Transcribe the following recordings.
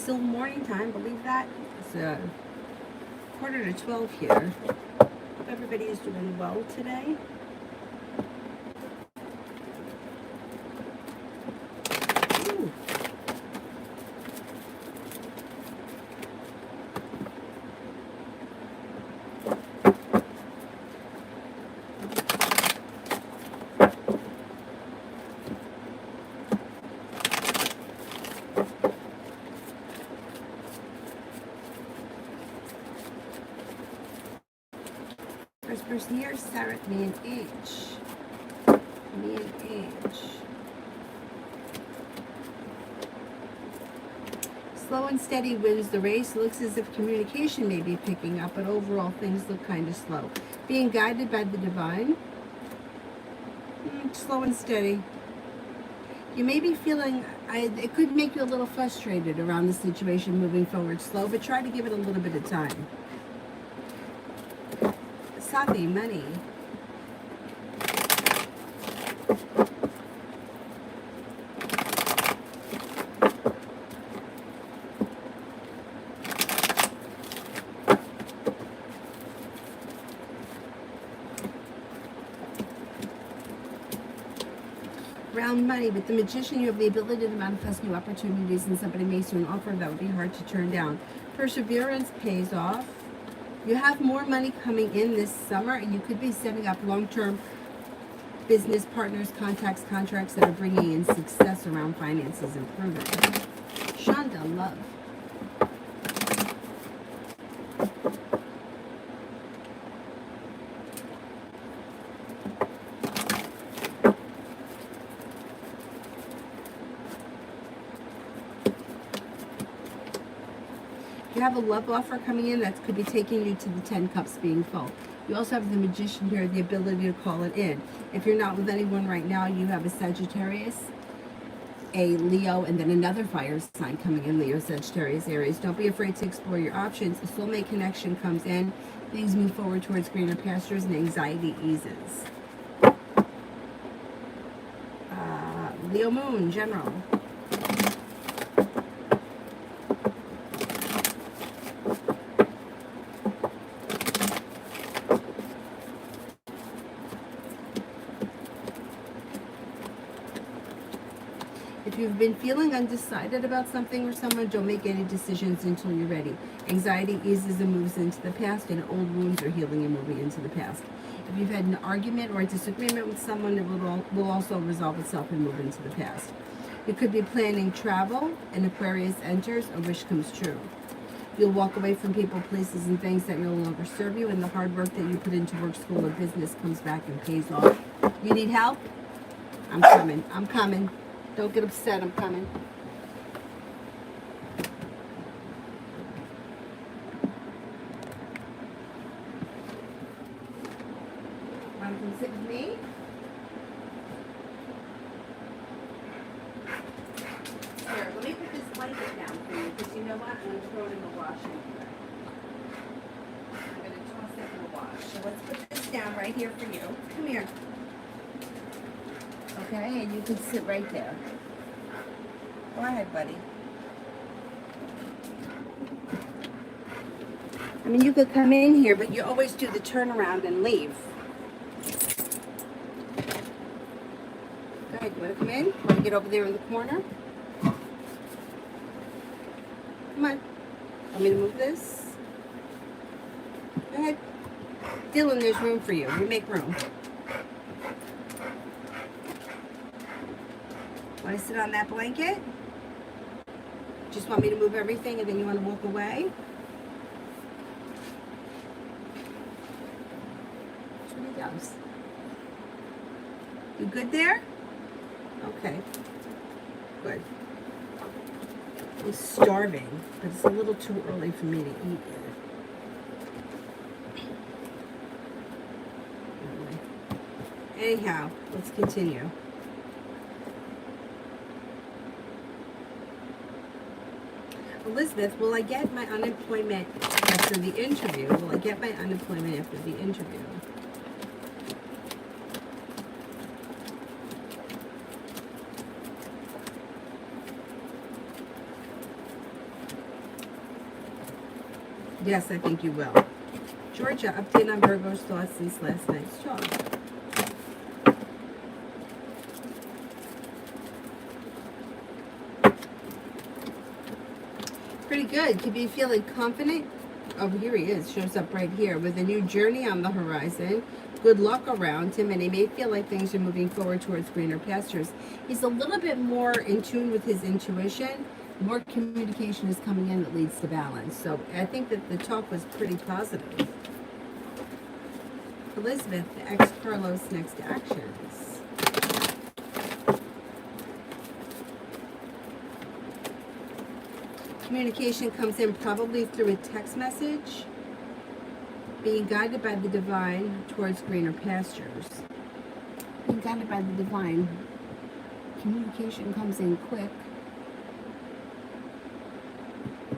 still morning time, believe that? It's 11:45 here. Hope everybody is doing well today. Ooh. First person here is Sarah, me and H. Me and H. Slow and steady wins the race. Looks as if communication may be picking up, but overall things look kind of slow. Being guided by the divine. Slow and steady. You may be feeling, it could make you a little frustrated around the situation moving forward slow, but try to give it a little bit of time. Safi, money. Round money. With the Magician, you have the ability to manifest new opportunities, and somebody makes you an offer that would be hard to turn down. Perseverance pays off. You have more money coming in this summer, and you could be setting up long-term business partners, contacts, contracts that are bringing in success around finances improving. Shonda, love. You have a love offer coming in that could be taking you to the 10 cups being full. You also have the Magician here, the ability to call it in. If you're not with anyone right now, you have a Sagittarius, a Leo, and then another fire sign coming in, Leo, Sagittarius, Aries. Don't be afraid to explore your options. A soulmate connection comes in. Things move forward towards greener pastures and anxiety eases. Leo Moon, General. If you've been feeling undecided about something or someone, don't make any decisions until you're ready. Anxiety eases and moves into the past, and old wounds are healing and moving into the past. If you've had an argument or a disagreement with someone, it will also resolve itself and move into the past. You could be planning travel, and Aquarius enters, a wish comes true. You'll walk away from people, places, and things that no longer serve you, and the hard work that you put into work, school, or business comes back and pays off. You need help? I'm coming. I'm coming. Don't get upset, I'm coming. Want to come sit with me? Here, let me put this blanket down for you, because you know what? I'm going to throw it in the wash anyway. I'm going to toss it in the wash. So let's put this down right here for you. Come here. Okay, and you can sit right there. Go ahead, buddy. I mean, you could come in here, but you always do the turnaround and leave. Go ahead, you want to come in? Want to get over there in the corner? Come on. Want me to move this? Go ahead. Dylan, there's room for you. We make room. Want to sit on that blanket? Just want me to move everything and then you want to walk away? That's what he does. You good there? Okay. Good. I'm starving, but it's a little too early for me to eat yet. Anyhow, let's continue. Elizabeth, will I get my unemployment after the interview? Will I get my unemployment after the interview? Yes, I think you will. Georgia, update on Virgo's thoughts since last night's talk. Pretty good. Could be feeling confident. Oh, here he is. Shows up right here with a new journey on the horizon. Good luck around him, and he may feel like things are moving forward towards greener pastures. He's a little bit more in tune with his intuition. More communication is coming in that leads to balance. So I think that the talk was pretty positive. Elizabeth, ex Carlos, next actions. Communication comes in probably through a text message. Being guided by the divine towards greener pastures. Being guided by the divine. Communication comes in quick.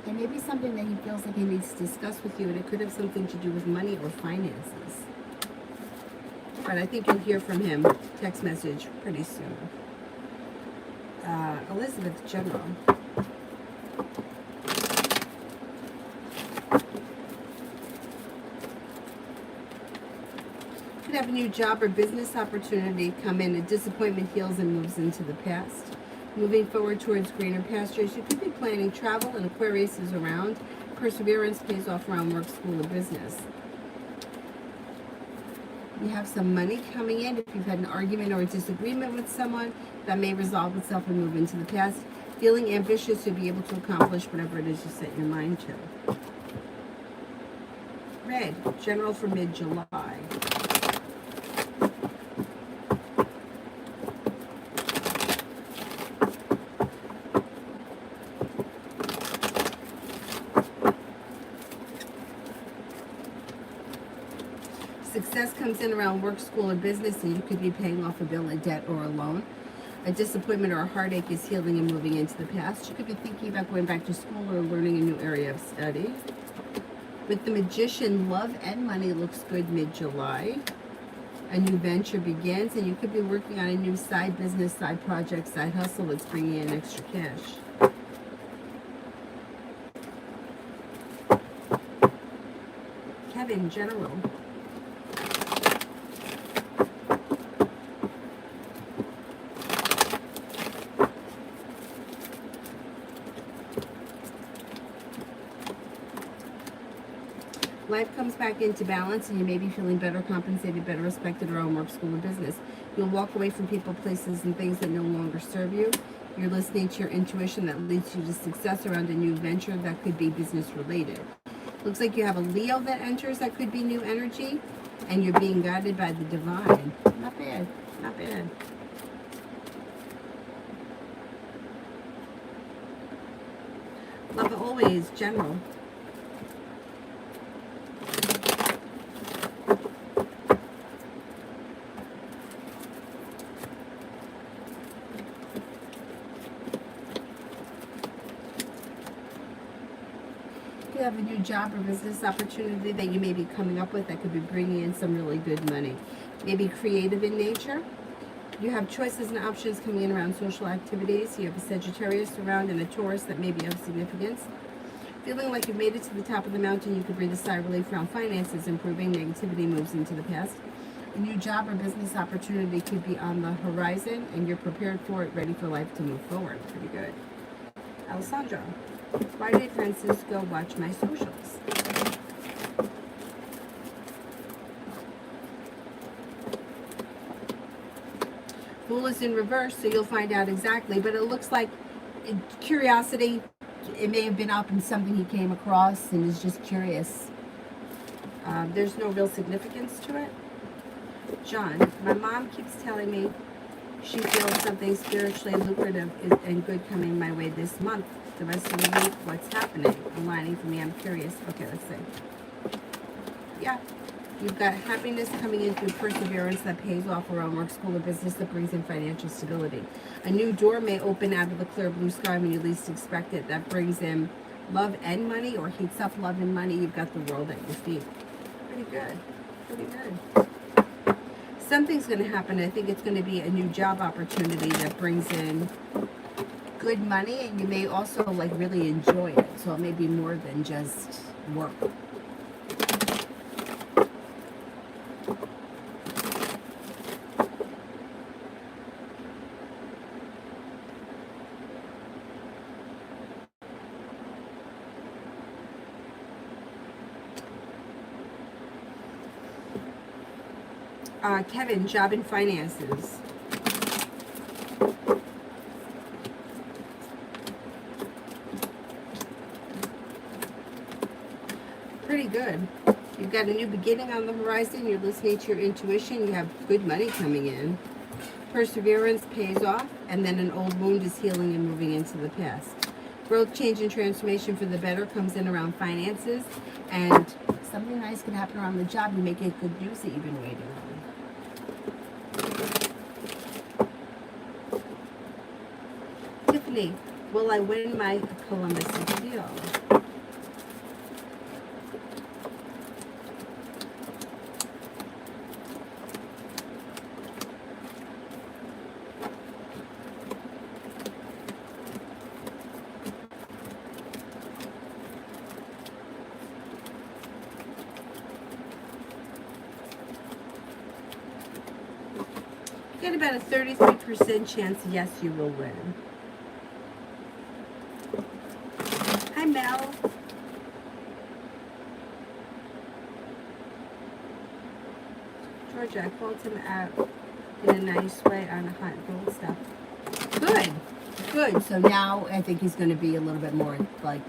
There may be something that he feels like he needs to discuss with you, and it could have something to do with money or finances. But I think you'll hear from him, text message, pretty soon. Elizabeth, General. Could have a new job or business opportunity come in. A disappointment heals and moves into the past. Moving forward towards greener pastures. You could be planning travel, and Aquarius is around. Perseverance pays off around work, school, or business. You have some money coming in. If you've had an argument or a disagreement with someone, that may resolve itself and move into the past. Feeling ambitious to be able to accomplish whatever it is you set your mind to. Red, General for mid-July. Success comes in around work, school, or business, and you could be paying off a bill, a debt, or a loan. A disappointment or a heartache is healing and moving into the past. You could be thinking about going back to school or learning a new area of study. With the Magician, love and money looks good mid-July. A new venture begins, and you could be working on a new side business, side project, side hustle that's bringing in extra cash. Kevin, General. Life comes back into balance, and you may be feeling better compensated, better respected around work, school, or business. You'll walk away from people, places, and things that no longer serve you. You're listening to your intuition that leads you to success around a new venture that could be business related. Looks like you have a Leo that enters that could be new energy, and you're being guided by the divine. Not bad, not bad. Love always, General. You have a new job or business opportunity that you may be coming up with that could be bringing in some really good money. Maybe creative in nature. You have choices and options coming in around social activities. You have a Sagittarius around and a Taurus that may be of significance. Feeling like you've made it to the top of the mountain, you could breathe a sigh of relief around finances improving. Negativity moves into the past. A new job or business opportunity could be on the horizon, and you're prepared for it, ready for life to move forward. Pretty good. Alessandro. Why did Francisco watch my socials? Fool is in reverse, so you'll find out exactly. But it looks like curiosity. It may have been up in something he came across and is just curious. There's no real significance to it. John, my mom keeps telling me she feels something spiritually lucrative and good coming my way this month. The rest of the week, what's happening? Aligning for me, I'm curious. Okay, let's see. Yeah, you've got happiness coming in through perseverance that pays off around work, school, or business that brings in financial stability. A new door may open out of the clear blue sky when you least expect it. That brings in love and money, or heats up love and money. You've got the world at your feet. Pretty good. Pretty good. Something's going to happen. I think it's going to be a new job opportunity that brings in good money, and you may also like really enjoy it. So it may be more than just work. Kevin, job and finances. Pretty good. You've got a new beginning on the horizon. You're listening to your intuition. You have good money coming in. Perseverance pays off, and then an old wound is healing and moving into the past. Growth, change, and transformation for the better comes in around finances, and something nice could happen around the job. You may get good news that you've been waiting on. Tiffany, will I win my Columbus deal? You get about a 33% chance, yes, you will win. Hi, Mel. Georgia, I called him out in a nice way on hot gold stuff. Good. Good. So now I think he's going to be a little bit more like,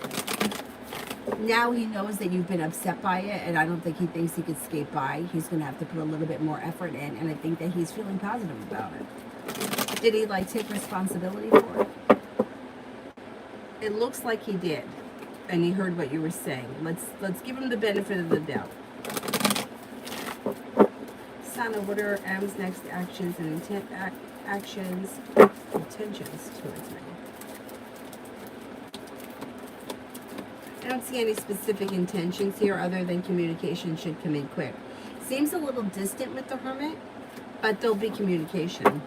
now he knows that you've been upset by it, and I don't think he thinks he could skate by. He's going to have to put a little bit more effort in, and I think that he's feeling positive about it. Did he like take responsibility for it? It looks like he did, and he heard what you were saying. Let's give him the benefit of the doubt. Sana, what are M's next actions and intentions towards me? I don't see any specific intentions here other than communication should come in quick. Seems a little distant with the Hermit, but there'll be communication.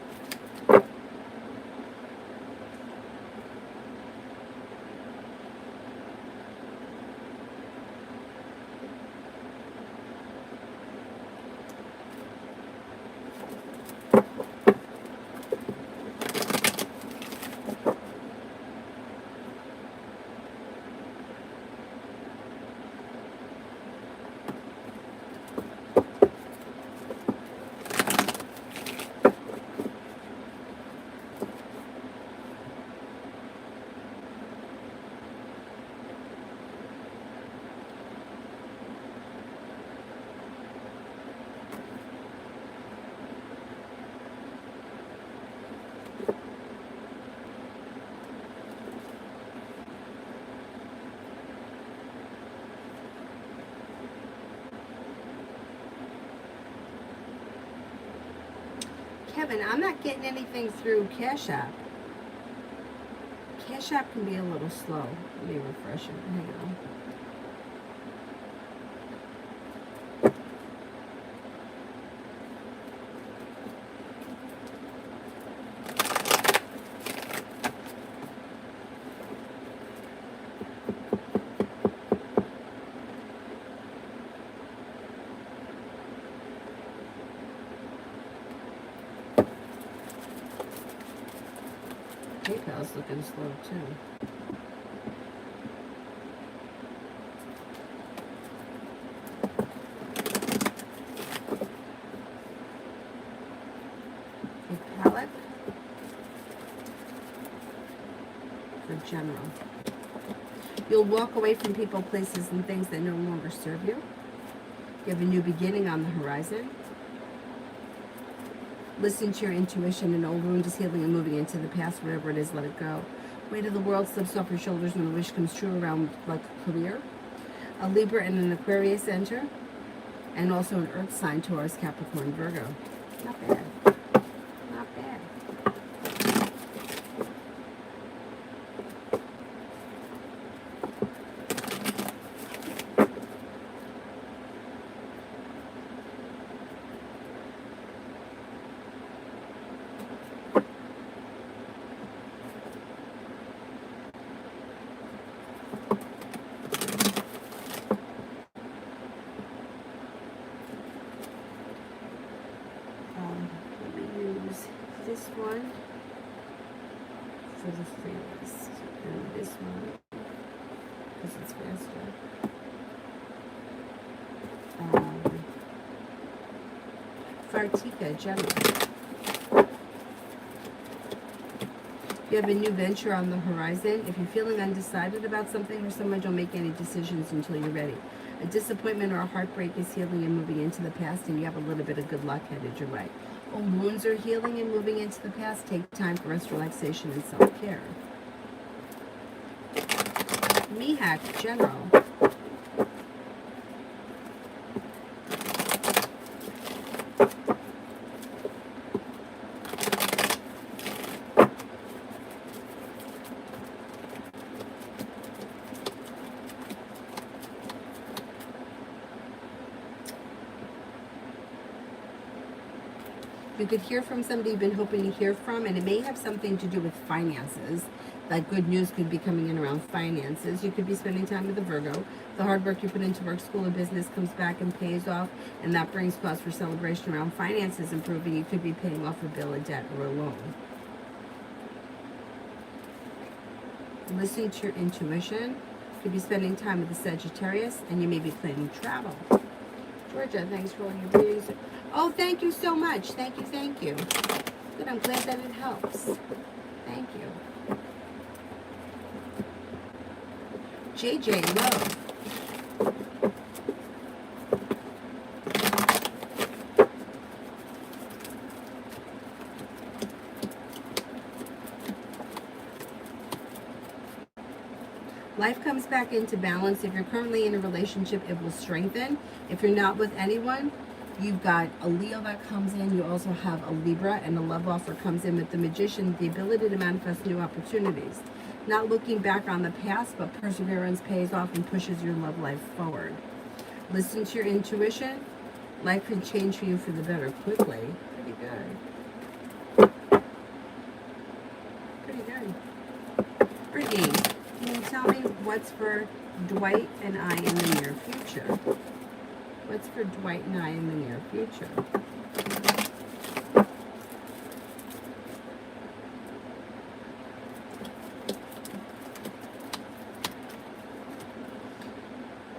Kevin, I'm not getting anything through Cash App. Cash App can be a little slow. Let me refresh it. Hang on. PayPal's looking slow too. A palette for general. You'll walk away from people, places, and things that no longer serve you. You have a new beginning on the horizon. Listen to your intuition. An old wound is healing and moving into the past. Whatever it is, let it go. Weight of the world slips off your shoulders when a wish comes true around like a career. A Libra and an Aquarius enter. And also an Earth sign, Taurus, Capricorn, Virgo. Not bad. Not bad. free list. And this one, because it's faster. Fartika, General. You have a new venture on the horizon. If you're feeling undecided about something or someone, don't make any decisions until you're ready. A disappointment or a heartbreak is healing and moving into the past, and you have a little bit of good luck headed your way. Old wounds are healing and moving into the past. Take time for rest, relaxation, and self-care. Mihak, General. You could hear from somebody you've been hoping to hear from, and it may have something to do with finances. Like good news could be coming in around finances. You could be spending time with a Virgo. The hard work you put into work, school, or business comes back and pays off, and that brings cause for celebration around finances improving. You could be paying off a bill, a debt, or a loan. Listening to your intuition. You could be spending time with the Sagittarius, and you may be planning travel. Georgia, thanks for all your readings. Oh, thank you so much. Thank you, thank you. Good, I'm glad that it helps. Thank you. JJ, love. Life comes back into balance. If you're currently in a relationship, it will strengthen. If you're not with anyone, you've got a Leo that comes in. You also have a Libra, and a love offer comes in with the Magician, the ability to manifest new opportunities. Not looking back on the past, but perseverance pays off and pushes your love life forward. Listen to your intuition. Life can change for you for the better quickly. Pretty good. Pretty good. Brittany, can you tell me what's for Dwight and I in the near future? What's for Dwight and I in the near future?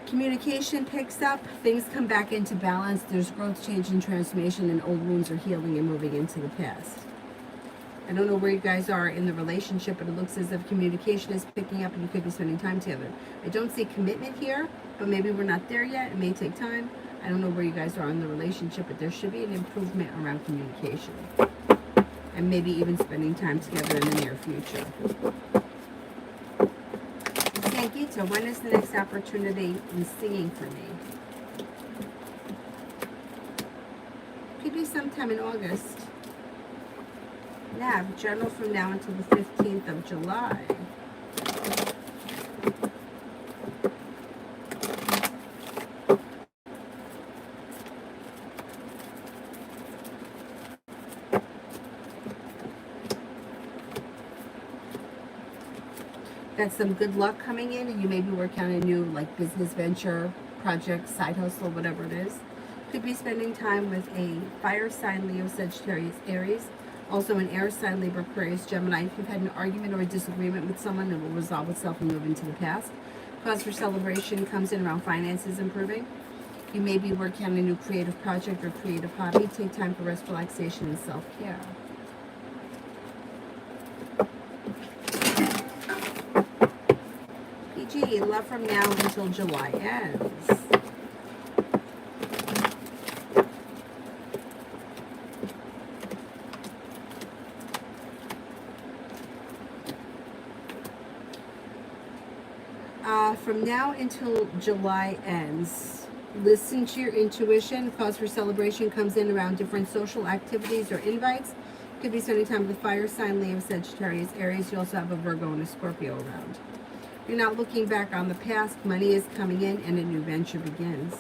Communication picks up, things come back into balance, there's growth, change, and transformation, and old wounds are healing and moving into the past. I don't know where you guys are in the relationship, but it looks as if communication is picking up and you could be spending time together. I don't see commitment here, but maybe we're not there yet. It may take time. I don't know where you guys are in the relationship, but there should be an improvement around communication. And maybe even spending time together in the near future. Sankita, when is the next opportunity in singing for me? Could be sometime in August. Nav, journal from now until the 15th of July. Got some good luck coming in, and you may be working on a new business venture, project, side hustle, whatever it is. Could be spending time with a fire sign, Leo, Sagittarius, Aries. Also an air sign, Libra, Aquarius, Gemini. If you've had an argument or a disagreement with someone, it will resolve itself and move into the past. Cause for celebration comes in around finances improving. You may be working on a new creative project or creative hobby. Take time for rest, relaxation, and self-care. PG, love from now until July ends. From now until July ends, listen to your intuition. Cause for celebration comes in around different social activities or invites. Could be spending time with a fire sign, Leo, Sagittarius, Aries. You also have a Virgo and a Scorpio around. You're not looking back on the past. Money is coming in and a new venture begins.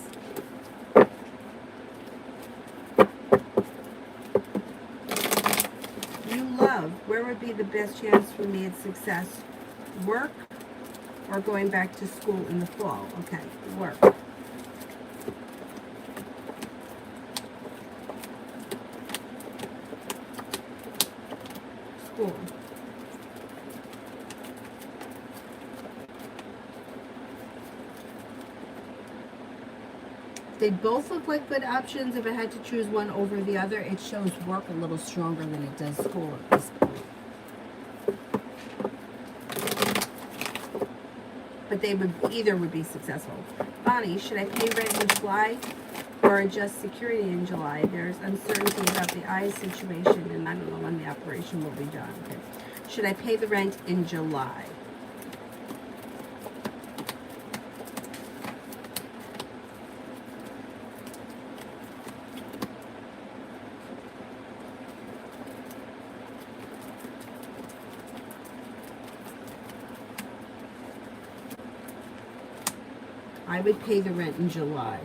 You love. Where would be the best chance for me at success? Work or going back to school in the fall? Okay, work. School. They both look like good options. If I had to choose one over the other, it shows work a little stronger than it does school at this point. But they would, either would be successful. Bonnie, should I pay rent in July or adjust security in July? There's uncertainty about the eyes situation, and I don't know when the operation will be done. Okay. Should I pay the rent in July? I would pay the rent in July.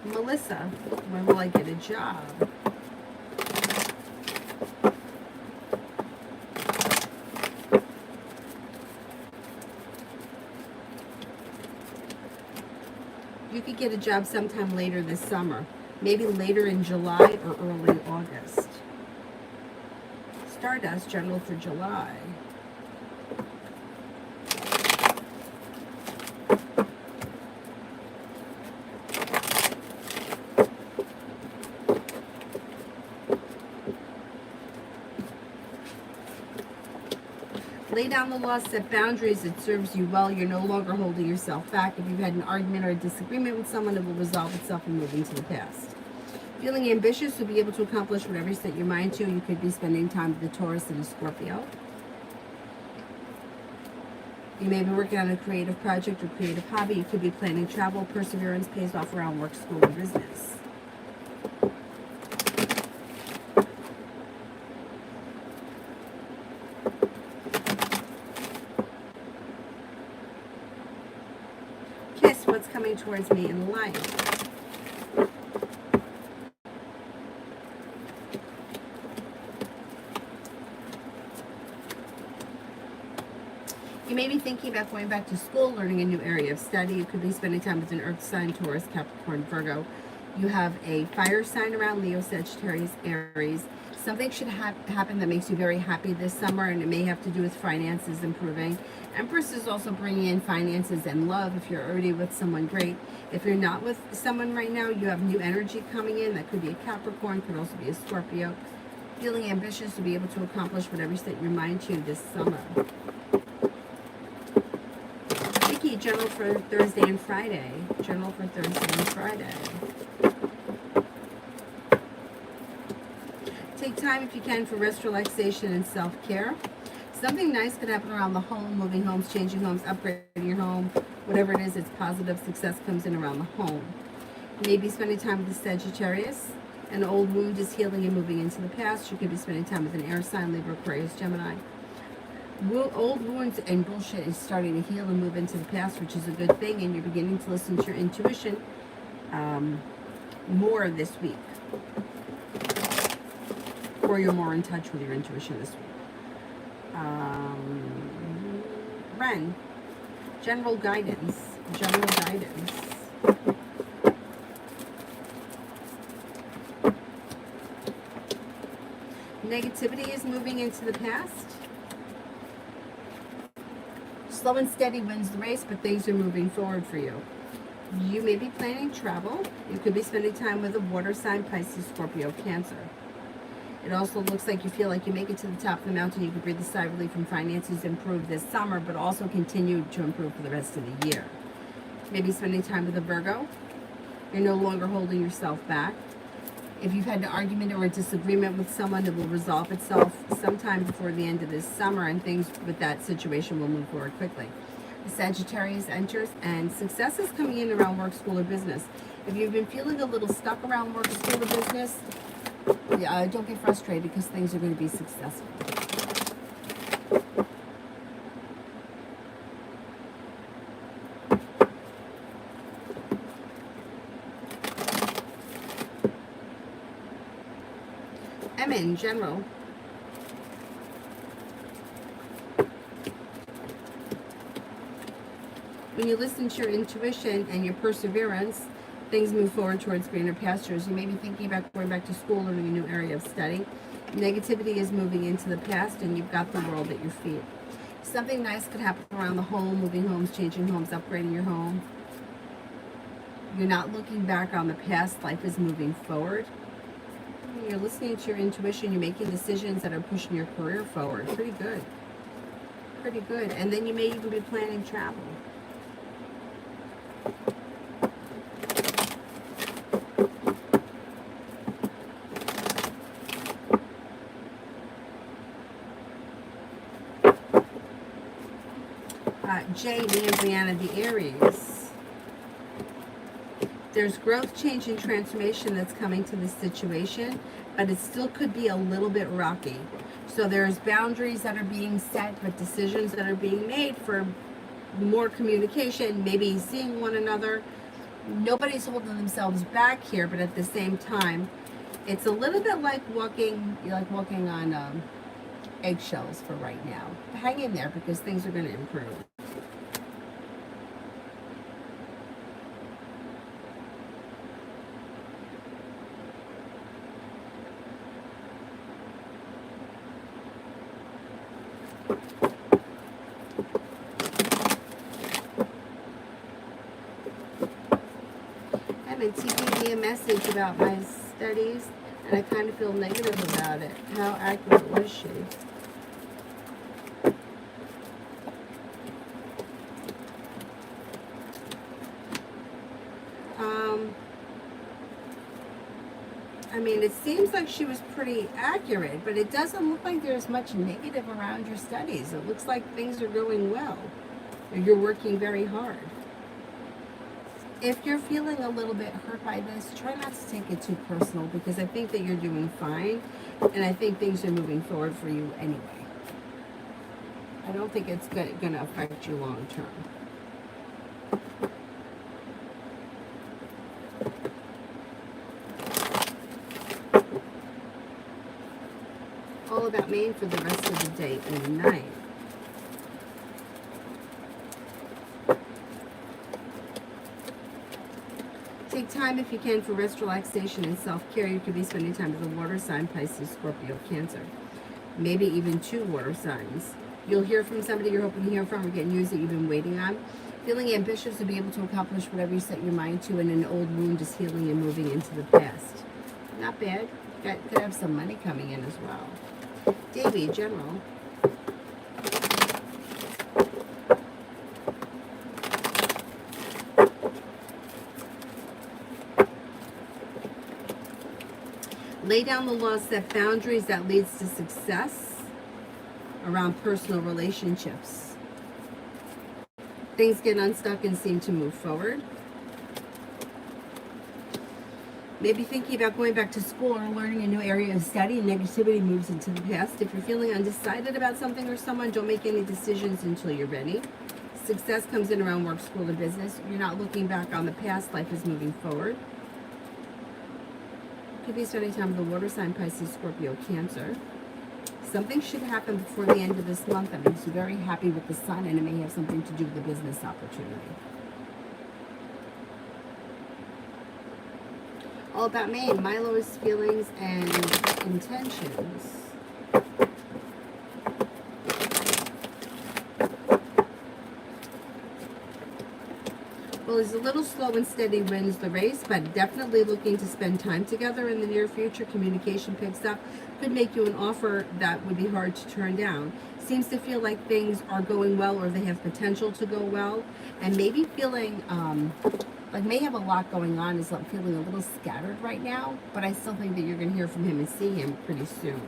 Melissa, when will I get a job? You could get a job sometime later this summer. Maybe later in July or early August. Stardust, general for July. Lay down the law, set boundaries. It serves you well. You're no longer holding yourself back. If you've had an argument or a disagreement with someone, it will resolve itself and move into the past. Feeling ambitious, you'll be able to accomplish whatever you set your mind to. You could be spending time with the Taurus and the Scorpio. You may be working on a creative project or creative hobby. You could be planning travel. Perseverance pays off around work, school, and business. What's coming towards me in life? You may be thinking about going back to school, learning a new area of study. You could be spending time with an earth sign, Taurus, Capricorn, Virgo. You have a fire sign around, Leo, Sagittarius, Aries. Something should happen that makes you very happy this summer, and it may have to do with finances improving. Empress is also bringing in finances and love if you're already with someone great. If you're not with someone right now, you have new energy coming in. That could be a Capricorn, could also be a Scorpio. Feeling ambitious to be able to accomplish whatever you set your mind to this summer. Vicky, general for Thursday and Friday. General for Thursday and Friday. Take time if you can for rest, relaxation, and self-care. Something nice could happen around the home, moving homes, changing homes, upgrading your home. Whatever it is, it's positive. Success comes in around the home. You may be spending time with the Sagittarius. An old wound is healing and moving into the past. You could be spending time with an air sign, Libra, Aquarius, Gemini. Old wounds and bullshit is starting to heal and move into the past, which is a good thing, and you're beginning to listen to your intuition more this week. Or you're more in touch with your intuition this week. Ren, general guidance. General guidance. Negativity is moving into the past. Slow and steady wins the race, but things are moving forward for you. You may be planning travel. You could be spending time with a water sign, Pisces, Scorpio, Cancer. It also looks like you feel like you make it to the top of the mountain. You could breathe a sigh of relief from finances improve this summer, but also continue to improve for the rest of the year. Maybe spending time with a Virgo. You're no longer holding yourself back. If you've had an argument or a disagreement with someone, it will resolve itself sometime before the end of this summer, and things with that situation will move forward quickly. The Sagittarius enters, and success is coming in around work, school, or business. If you've been feeling a little stuck around work, school, or business, don't get frustrated because things are going to be successful. Emma in general. When you listen to your intuition and your perseverance, things move forward towards greener pastures. You may be thinking about going back to school or in a new area of study. Negativity is moving into the past, and you've got the world at your feet. Something nice could happen around the home, moving homes, changing homes, upgrading your home. You're not looking back on the past. Life is moving forward. You're listening to your intuition. You're making decisions that are pushing your career forward. Pretty good. Pretty good. And then you may even be planning travel. Jay, me and Brianna, the Aries. There's growth, change, and transformation that's coming to this situation, but it still could be a little bit rocky. So there's boundaries that are being set, but decisions that are being made for more communication, maybe seeing one another. Nobody's holding themselves back here, but at the same time, it's a little bit like walking on eggshells for right now. Hang in there because things are going to improve. It's giving me a message about my studies, and I kind of feel negative about it. How accurate was she? I mean, it seems like she was pretty accurate, but it doesn't look like there's much negative around your studies. It looks like things are going well. You're working very hard. If you're feeling a little bit hurt by this, try not to take it too personal, because I think that you're doing fine, and I think things are moving forward for you anyway. I don't think it's going to affect you long term. All about Maine for the rest of the day and night. Take time if you can for rest, relaxation, and self-care. You could be spending time with a water sign, Pisces, Scorpio, Cancer. Maybe even 2 water signs. You'll hear from somebody you're hoping to hear from, or get news that you've been waiting on. Feeling ambitious to be able to accomplish whatever you set your mind to, and an old wound is healing and moving into the past. Not bad. Could have some money coming in as well. Davy, general. Lay down the law, set boundaries that leads to success around personal relationships. Things get unstuck and seem to move forward. Maybe thinking about going back to school or learning a new area of study, and negativity moves into the past. If you're feeling undecided about something or someone, don't make any decisions until you're ready. Success comes in around work, school, and business. You're not looking back on the past. Life is moving forward. Could be spending time with the water sign, Pisces, Scorpio, Cancer. Something should happen before the end of this month. I'm very happy with the sun, and it may have something to do with the business opportunity. All about Maine, Milo's feelings and intentions. Well, he's a little slow and steady, wins the race, but definitely looking to spend time together in the near future. Communication picks up. Could make you an offer that would be hard to turn down. Seems to feel like things are going well, or they have potential to go well, and maybe feeling like may have a lot going on, is like feeling a little scattered right now, but I still think that you're going to hear from him and see him pretty soon.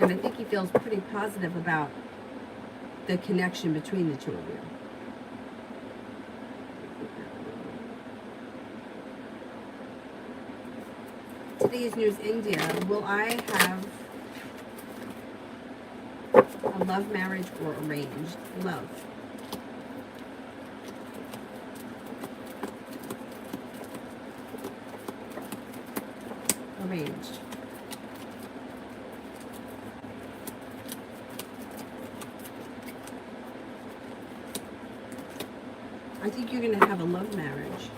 And I think he feels pretty positive about the connection between the two of you. Today's news, India. Will I have a love, marriage, or arranged? Love. Arranged. I think you're going to have a love marriage.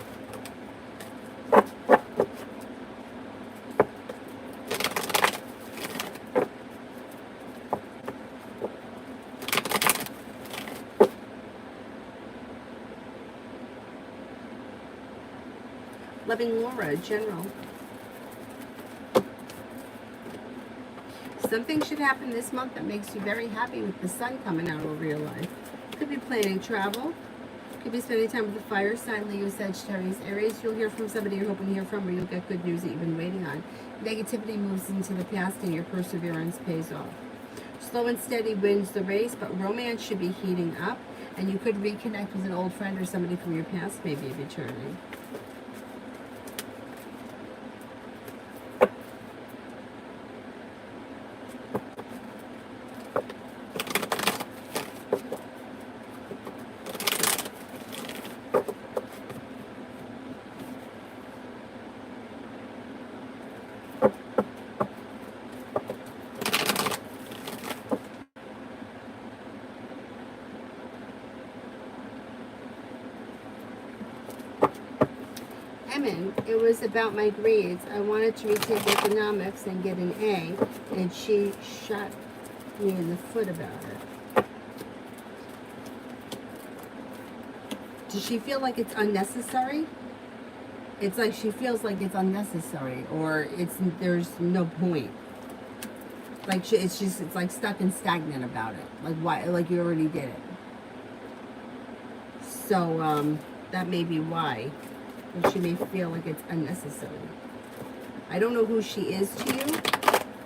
Loving Laura, general. Something should happen this month that makes you very happy with the sun coming out over your life. Could be planning travel. Could be spending time with the fire sign, Leo, Sagittarius, Aries. You'll hear from somebody you're hoping to hear from, or you'll get good news that you've been waiting on. Negativity moves into the past and your perseverance pays off. Slow and steady wins the race, but romance should be heating up, and you could reconnect with an old friend or somebody from your past, maybe returning. It was about my grades. I wanted to retake economics and get an A, and she shot me in the foot about it. Does she feel like it's unnecessary? It's like she feels like it's unnecessary, or there's no point. Like it's like stuck and stagnant about it. Like why? Like you already did it. So that may be why. And she may feel like it's unnecessary. I don't know who she is to you,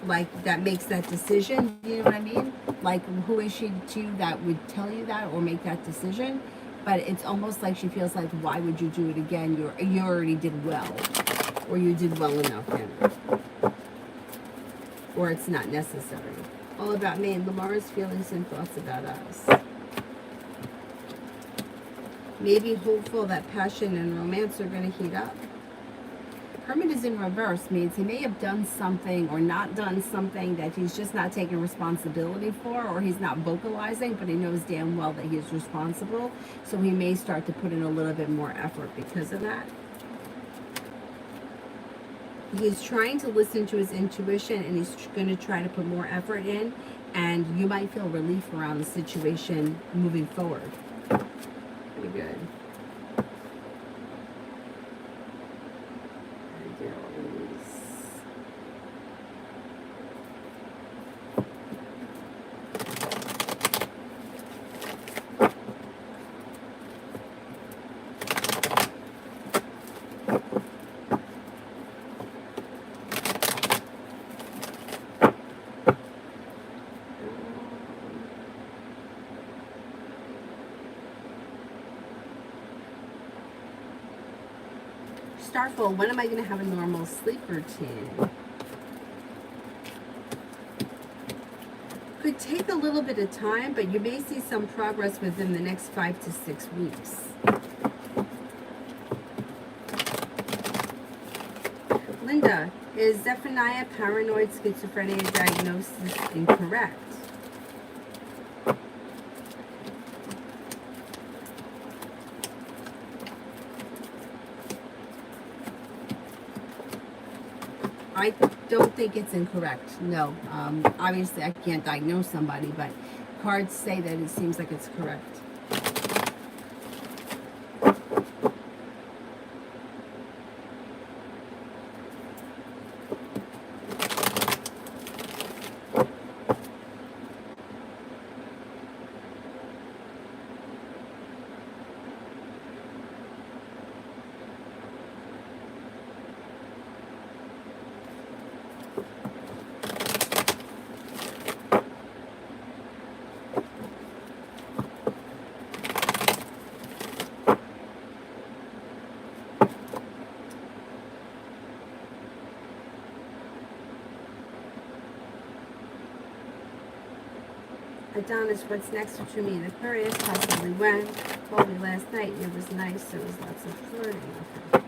like that makes that decision. You know what I mean? Like who is she to you that would tell you that or make that decision? But it's almost like she feels like, why would you do it again? You already did well, or you did well enough, or it's not necessary. All about me and Lamar's feelings and thoughts about us. Maybe hopeful that passion and romance are going to heat up. Hermit is in reverse, means he may have done something or not done something that he's just not taking responsibility for, or he's not vocalizing, but he knows damn well that he's responsible. So he may start to put in a little bit more effort because of that. He's trying to listen to his intuition, and he's going to try to put more effort in, and you might feel relief around the situation moving forward. Pretty good. Starful, when am I going to have a normal sleep routine? Could take a little bit of time, but you may see some progress within the next 5 to 6 weeks. Linda, is Zephaniah paranoid schizophrenia diagnosis incorrect? I don't think it's incorrect. No. Obviously, I can't diagnose somebody, but cards say that it seems like it's correct. Adonis, what's next between me and Aquarius? Possibly when? Told me last night it was nice. There was lots of flirting. Okay.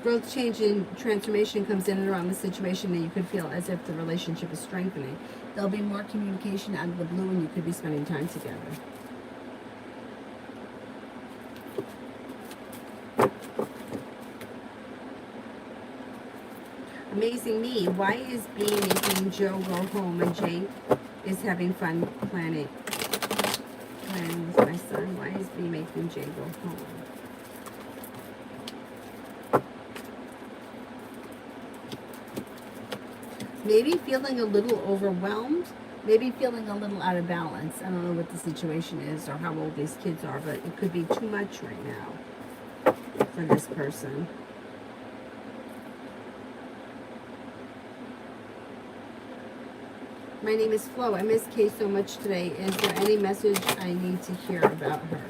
Growth, change, and transformation comes in and around the situation, and you could feel as if the relationship is strengthening. There'll be more communication out of the blue, and you could be spending time together. Amazing me. Why is B making Joe go home and Jake is having fun planning my son. Why is B making J go home? Maybe feeling a little overwhelmed. Maybe feeling a little out of balance. I don't know what the situation is or how old these kids are, but it could be too much right now for this person. My name is Flo. I miss Kay so much today. Is there any message I need to hear about her?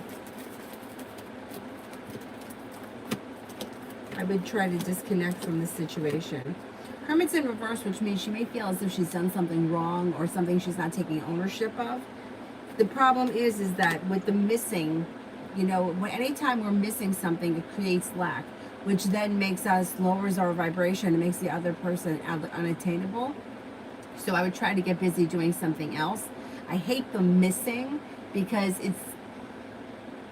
I would try to disconnect from the situation. Hermit's in reverse, which means she may feel as if she's done something wrong or something she's not taking ownership of. The problem is that with the missing, you know, anytime we're missing something, it creates lack, which then makes us, lowers our vibration and makes the other person unattainable. So I would try to get busy doing something else. I hate the missing because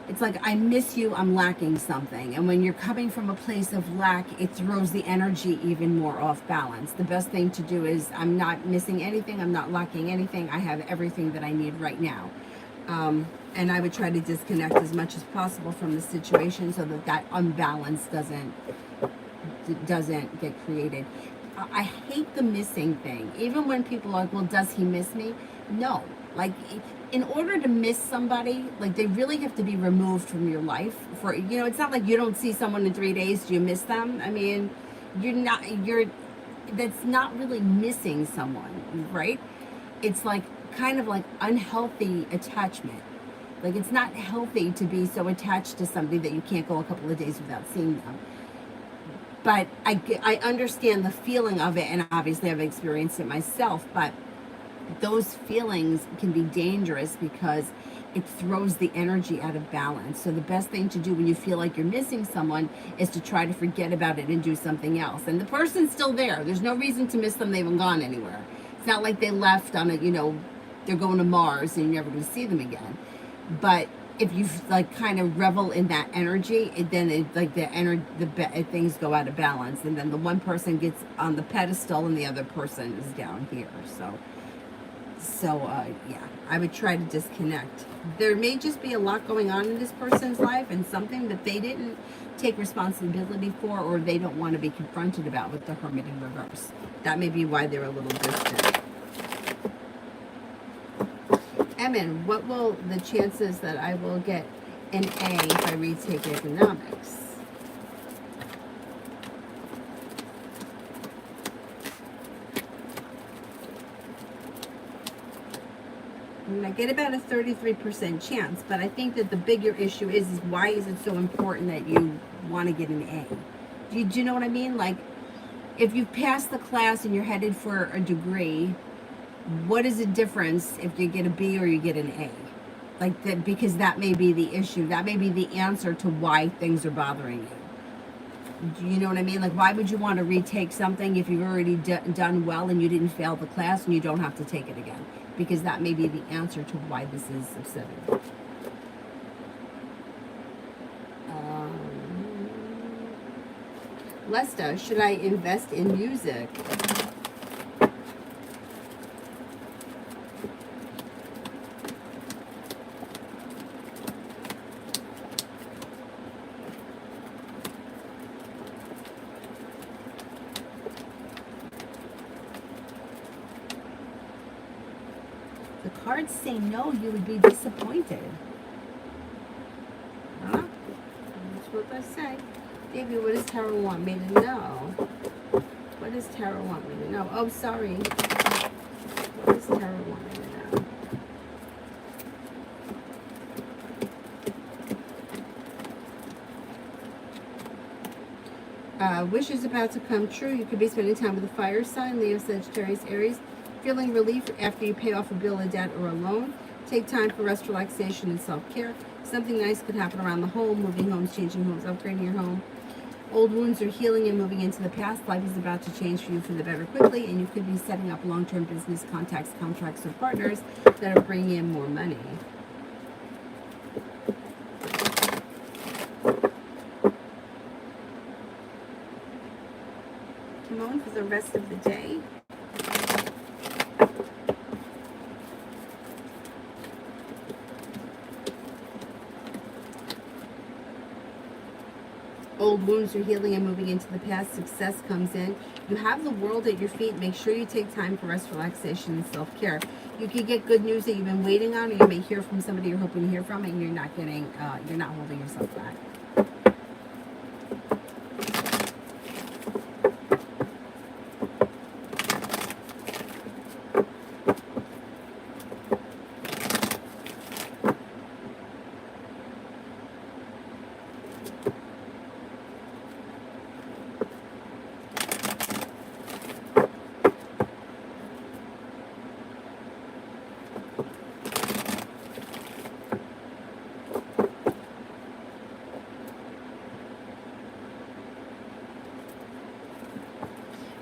it's like, I miss you, I'm lacking something. And when you're coming from a place of lack, it throws the energy even more off balance. The best thing to do is, I'm not missing anything, I'm not lacking anything, I have everything that I need right now. And I would try to disconnect as much as possible from the situation so that unbalance doesn't get created. I hate the missing thing. Even when people are like, well, does he miss me? No. Like, in order to miss somebody, like, they really have to be removed from your life. For, you know, it's not like you don't see someone in 3 days, do you miss them? I mean, that's not really missing someone, right? It's like, kind of like unhealthy attachment. Like, it's not healthy to be so attached to somebody that you can't go a couple of days without seeing them. But I understand the feeling of it, and obviously I've experienced it myself, but those feelings can be dangerous because it throws the energy out of balance. So the best thing to do when you feel like you're missing someone is to try to forget about it and do something else. And the person's still there. There's no reason to miss them. They haven't gone anywhere. It's not like they left on a, you know, they're going to Mars and you're never going to see them again. But if you like kind of revel in that energy, things go out of balance, and then the one person gets on the pedestal and the other person is down here. So yeah, I would try to disconnect. There may just be a lot going on in this person's life and something that they didn't take responsibility for, or they don't want to be confronted about with the Hermit in reverse. That may be why they're a little distant. Emin, what will the chances that I will get an A if I retake economics? I get about a 33% chance, but I think that the bigger issue is why is it so important that you want to get an A? Do you know what I mean? Like, if you've passed the class and you're headed for a degree, what is the difference if you get a B or you get an A? Like that, because that may be the issue. That may be the answer to why things are bothering you. Do you know what I mean? Like, why would you want to retake something if you've already done well and you didn't fail the class and you don't have to take it again? Because that may be the answer to why this is upsetting. Lesta, should I invest in music? The cards say no, you would be disappointed. Huh? That's what they say. Baby, what does Tarot want me to know? What does Tarot want me to know? Oh, sorry. What does Tarot want me to know? Wish is about to come true. You could be spending time with a fire sign, Leo, Sagittarius, Aries. Feeling relief after you pay off a bill, a debt, or a loan. Take time for rest, relaxation, and self-care. Something nice could happen around the home, moving homes, changing homes, upgrading your home. Old wounds are healing and moving into the past. Life is about to change for you for the better quickly, and you could be setting up long-term business contacts, contracts, or partners that are bringing in more money. Come on for the rest of the day. Old wounds are healing and moving into the past. Success comes in. You have the world at your feet. Make sure you take time for rest, relaxation, and self-care. You could get good news that you've been waiting on, or you may hear from somebody you're hoping to hear from, and you're not holding yourself back.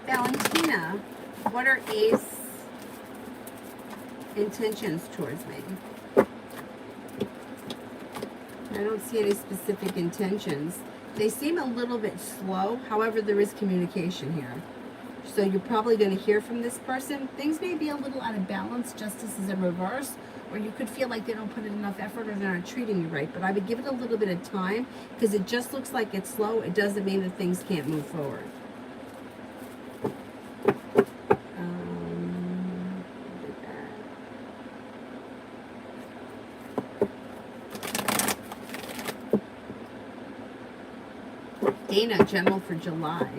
Valentina, what are Ace intentions towards me? I don't see any specific intentions. They seem a little bit slow. However, there is communication here. So you're probably going to hear from this person. Things may be a little out of balance. Justice is in reverse. Or you could feel like they don't put in enough effort or they're not treating you right. But I would give it a little bit of time because it just looks like it's slow. It doesn't mean that things can't move forward. Dana, general for July.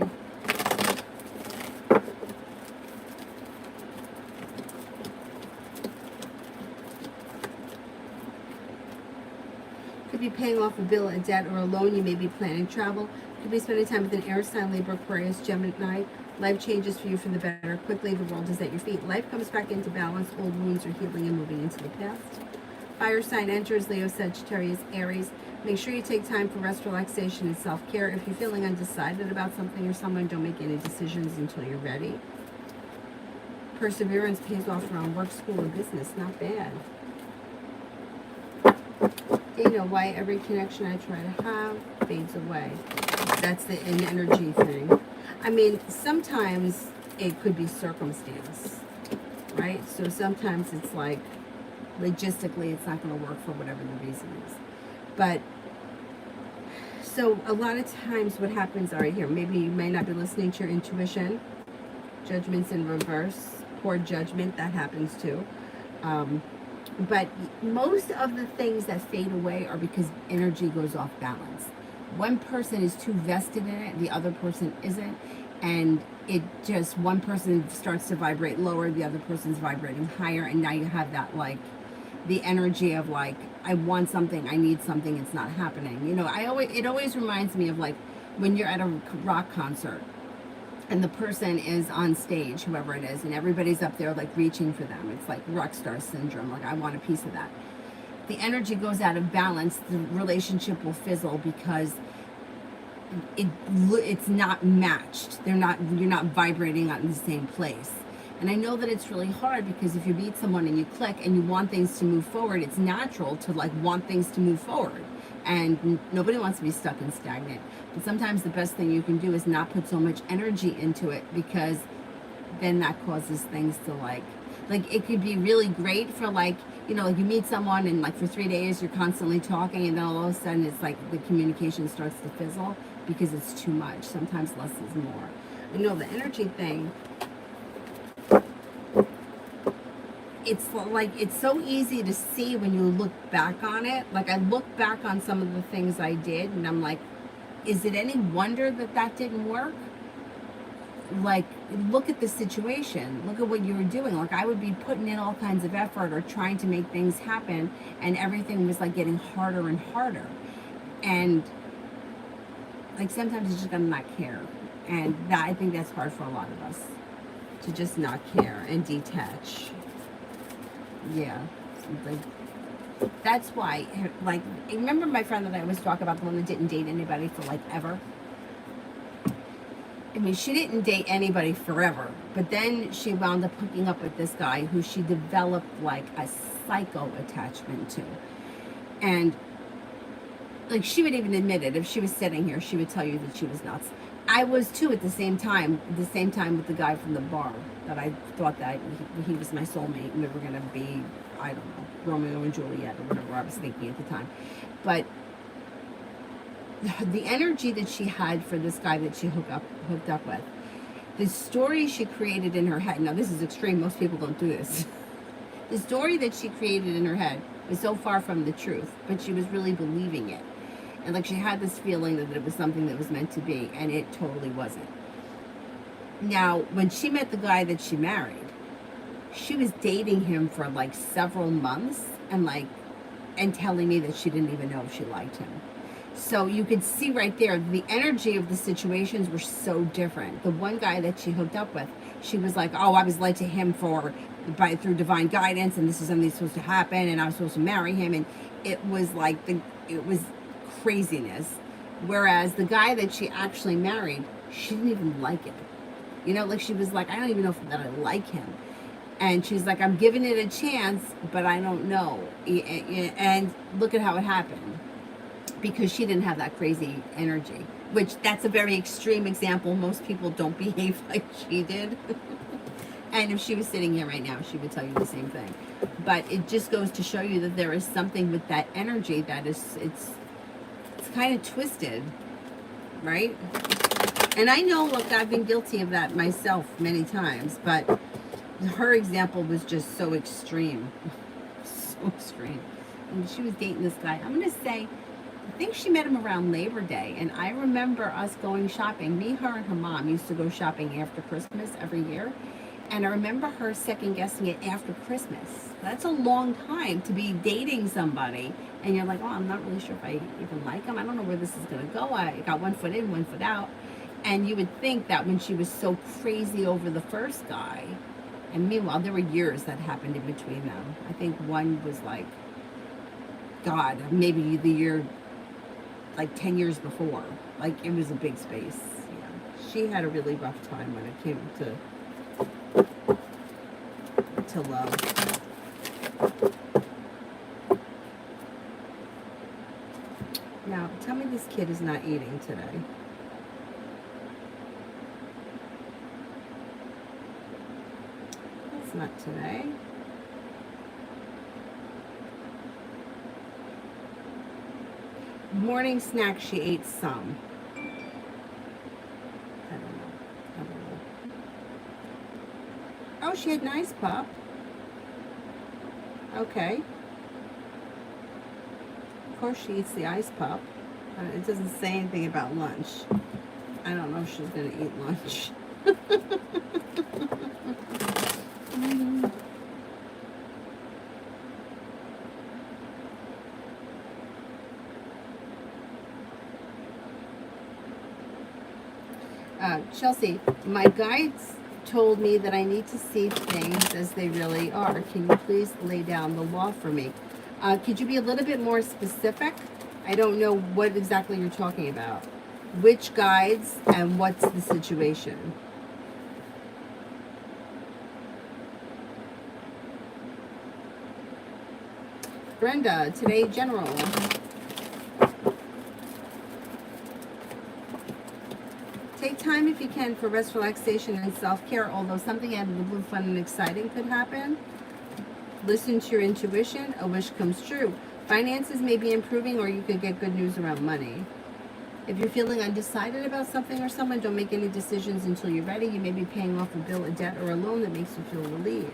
Could be paying off a bill, a debt, or a loan. You may be planning travel. Could be spending time with an air sign, Libra, Aquarius, Gemini. Life changes for you for the better. Quickly, the world is at your feet. Life comes back into balance. Old wounds are healing and moving into the past. Fire sign enters, Leo, Sagittarius, Aries. Make sure you take time for rest, relaxation, and self-care. If you're feeling undecided about something or someone, don't make any decisions until you're ready. Perseverance pays off around work, school, and business. Not bad. You know why every connection I try to have fades away. That's an energy thing. I mean, sometimes it could be circumstance, right? So sometimes it's like, logistically, it's not going to work for whatever the reason is. But, so a lot of times what happens, all right, here, maybe you may not be listening to your intuition. Judgment's in reverse. Poor judgment, that happens too. But most of the things that fade away are because energy goes off balance. One person is too vested in it, the other person isn't. And it just, one person starts to vibrate lower, the other person's vibrating higher. And now you have that, like, the energy of like, I want something, I need something, it's not happening. You know, it always reminds me of like when you're at a rock concert and the person is on stage, whoever it is, and everybody's up there like reaching for them. It's like rock star syndrome, like I want a piece of that. The energy goes out of balance, the relationship will fizzle because it's not matched. You're not vibrating on the same place. And I know that it's really hard because if you meet someone and you click and you want things to move forward, it's natural to like want things to move forward. And nobody wants to be stuck and stagnant. But sometimes the best thing you can do is not put so much energy into it because then that causes things to like it could be really great for like, you know, like you meet someone and like for 3 days you're constantly talking and then all of a sudden it's like the communication starts to fizzle because it's too much. Sometimes less is more. You know, the energy thing, it's like, it's so easy to see when you look back on it. Like I look back on some of the things I did and I'm like, is it any wonder that that didn't work? Like, look at the situation. Look at what you were doing. Like I would be putting in all kinds of effort or trying to make things happen and everything was like getting harder and harder. And like sometimes you just gotta not care. And that, I think that's hard for a lot of us, to just not care and detach. Yeah, like that's why, like, remember my friend that I always talk about, the one that didn't date anybody for like ever? I mean, she didn't date anybody forever, but then she wound up hooking up with this guy who she developed like a psycho attachment to. And like she would even admit it. If she was sitting here, she would tell you that she was nuts. I was too at the same time with the guy from the bar, that I thought that he was my soulmate and we were going to be, I don't know, Romeo and Juliet or whatever I was thinking at the time. But the energy that she had for this guy that she hooked up with, the story she created in her head. Now this is extreme. Most people don't do this. The story that she created in her head was so far from the truth, but she was really believing it. And like she had this feeling that it was something that was meant to be, and it totally wasn't. Now, when she met the guy that she married, she was dating him for like several months and telling me that she didn't even know if she liked him. So you could see right there, the energy of the situations were so different. The one guy that she hooked up with, she was like, oh, I was led to him through divine guidance, and this is something that's supposed to happen, and I was supposed to marry him, and it was like, it was craziness. Whereas the guy that she actually married, she didn't even like him. You know, like she was like, I don't even know that I like him. And she's like, I'm giving it a chance, but I don't know. And look at how it happened. Because she didn't have that crazy energy. Which, that's a very extreme example. Most people don't behave like she did. And if she was sitting here right now, she would tell you the same thing. But it just goes to show you that there is something with that energy that is, it's kind of twisted. Right? And I know, look, I've been guilty of that myself many times. But her example was just so extreme. So extreme. And she was dating this guy. I'm going to say, I think she met him around Labor Day. And I remember us going shopping. Me, her, and her mom used to go shopping after Christmas every year. And I remember her second guessing it after Christmas. That's a long time to be dating somebody. And you're like, oh, I'm not really sure if I even like him. I don't know where this is going to go. I got one foot in, one foot out. And you would think that when she was so crazy over the first guy, and meanwhile, there were years that happened in between them. I think one was like, God, maybe the year, like 10 years before. Like, it was a big space. Yeah. She had a really rough time when it came to love. Now, tell me this kid is not eating today. That's not today. Morning snack, she ate some. I don't know. Oh, she had an ice pop. Okay. Of course she eats the ice pop. It doesn't say anything about lunch. I don't know if she's going to eat lunch. Chelsea, my guides told me that I need to see things as they really are. Can you please lay down the law for me? Could you be a little bit more specific? I don't know what exactly you're talking about. Which guides and what's the situation? Brenda, today general. Take time if you can for rest, relaxation, and self-care, although something out of the blue, fun, and exciting could happen. Listen to your intuition. A wish comes true. Finances may be improving, or you could get good news around money. If you're feeling undecided about something or someone, don't make any decisions until you're ready. You may be paying off a bill, a debt, or a loan that makes you feel relieved.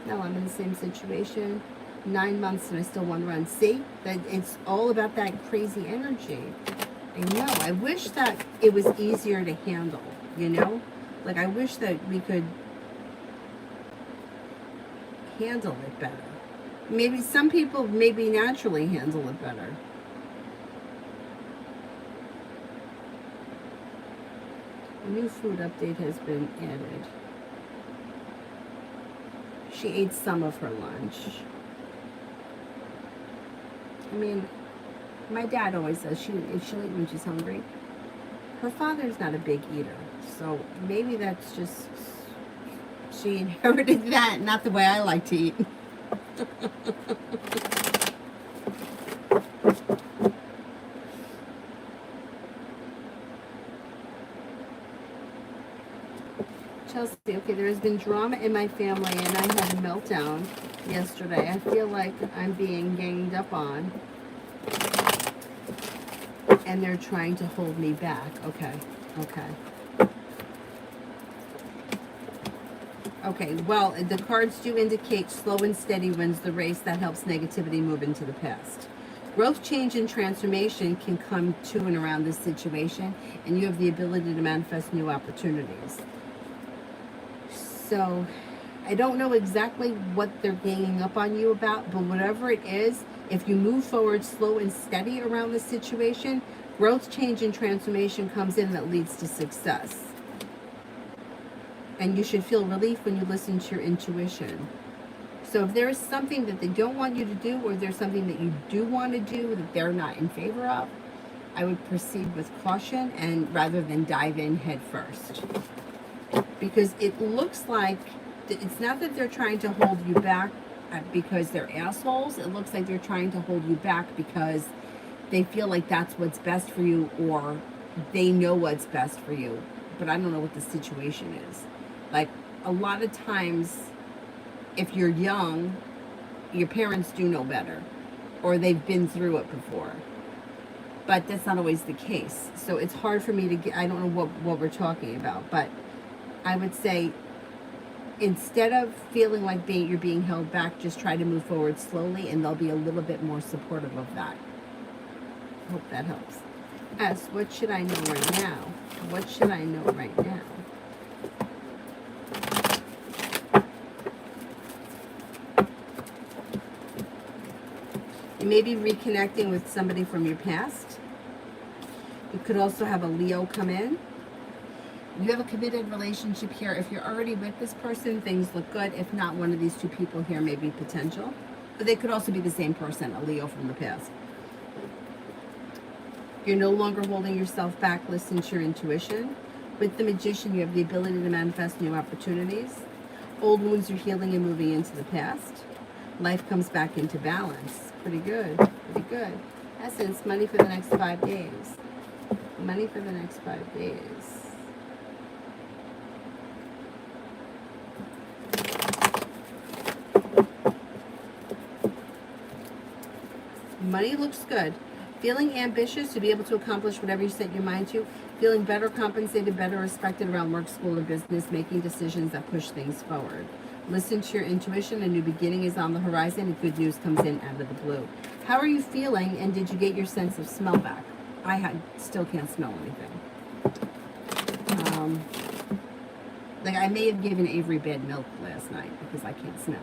Now I'm in the same situation. 9 months and I still want to run. See? That it's all about that crazy energy. I know. I wish that it was easier to handle, you know? Like, I wish that we could handle it better. Maybe some people maybe naturally handle it better. A new food update has been added. She ate some of her lunch. I mean, my dad always says she'll eat when she's hungry. Her father's not a big eater, so maybe that's just, she inherited that, not the way I like to eat. Chelsea, okay, there has been drama in my family and I had a meltdown yesterday. I feel like I'm being ganged up on. and they're trying to hold me back. Okay, okay. Okay, well, the cards do indicate slow and steady wins the race. That helps negativity move into the past. Growth, change, and transformation can come to and around this situation, and you have the ability to manifest new opportunities. So, I don't know exactly what they're ganging up on you about, but whatever it is, if you move forward slow and steady around this situation, growth, change, and transformation comes in that leads to success. And you should feel relief when you listen to your intuition. So if there is something that they don't want you to do, or there's something that you do want to do that they're not in favor of, I would proceed with caution and rather than dive in head first. Because it looks like it's not that they're trying to hold you back because they're assholes. It looks like they're trying to hold you back because they feel like that's what's best for you, or they know what's best for you. But I don't know what the situation is. Like, a lot of times, if you're young, your parents do know better, or they've been through it before. But that's not always the case. So it's hard for me to get, I don't know what we're talking about, but I would say, instead of feeling like you're being held back, just try to move forward slowly, and they'll be a little bit more supportive of that. Hope that helps. S, what should I know right now? What should I know right now? You may be reconnecting with somebody from your past. You could also have a Leo come in. You have a committed relationship here. If you're already with this person, things look good. If not, one of these two people here may be potential. But they could also be the same person, a Leo from the past. You're no longer holding yourself back. Listen to your intuition. With the Magician, you have the ability to manifest new opportunities. Old wounds are healing and moving into the past. Life comes back into balance. Pretty good. Pretty good. Essence, money for the next 5 days. Money for the next 5 days. Money looks good. Feeling ambitious to be able to accomplish whatever you set your mind to. Feeling better compensated, better respected around work, school, or business. Making decisions that push things forward. Listen to your intuition. A new beginning is on the horizon, and good news comes in out of the blue. How are you feeling, and did you get your sense of smell back? Still can't smell anything. Like, I may have given Avery bad milk last night because I can't smell.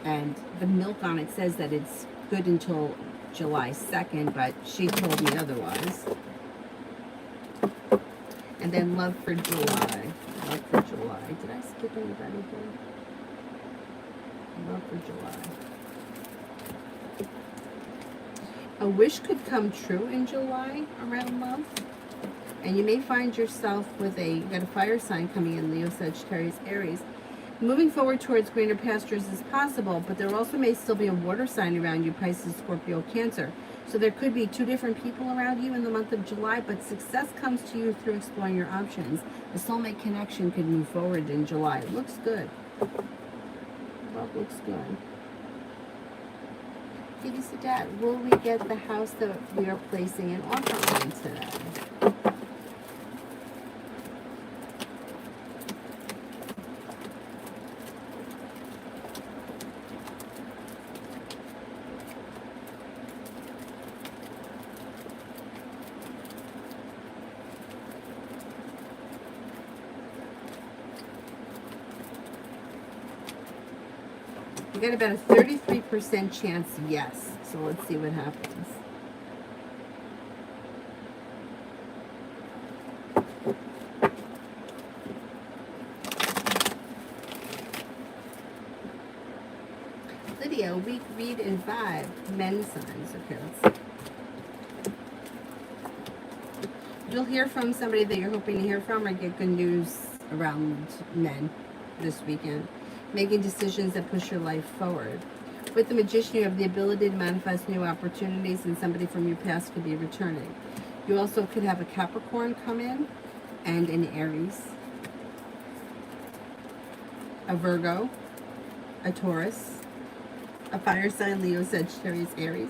And the milk on it says that it's good until July 2nd, but she told me otherwise. And then love for July. Love for July. Did I skip anybody here? Love for July. A wish could come true in July around love. And you may find yourself with you got a fire sign coming in, Leo, Sagittarius, Aries. Moving forward towards greener pastures is possible, but there also may still be a water sign around you, Pisces, Scorpio, Cancer. So there could be 2 different people around you in the month of July, but success comes to you through exploring your options. The soulmate connection could move forward in July. It looks good. Love looks good. Kitty Sadat, will we get the house that we are placing an offer on today? You got about a 33% chance yes. So let's see what happens. Lydia, week, read, and vibe. Men signs. Okay, let's see. You'll hear from somebody that you're hoping to hear from, or get good news around men this weekend. Making decisions that push your life forward. With the Magician, you have the ability to manifest new opportunities, and somebody from your past could be returning. You also could have a Capricorn come in, and an Aries, a Virgo, a Taurus, a fire sign, Leo, Sagittarius, Aries.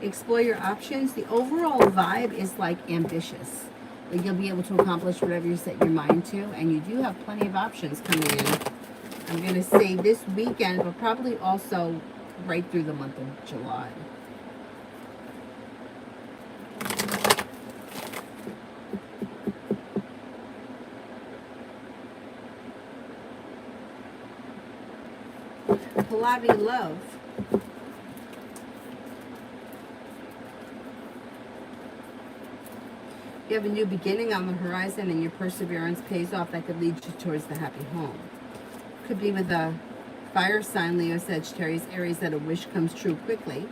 Explore your options. The overall vibe is like ambitious. Like you'll be able to accomplish whatever you set your mind to, and you do have plenty of options coming in. I'm going to say this weekend, but probably also right through the month of July. Pallavi love. You have a new beginning on the horizon and your perseverance pays off. That could lead you towards the happy home. Could be with a fire sign, Leo, Sagittarius, Aries, that a wish comes true quickly.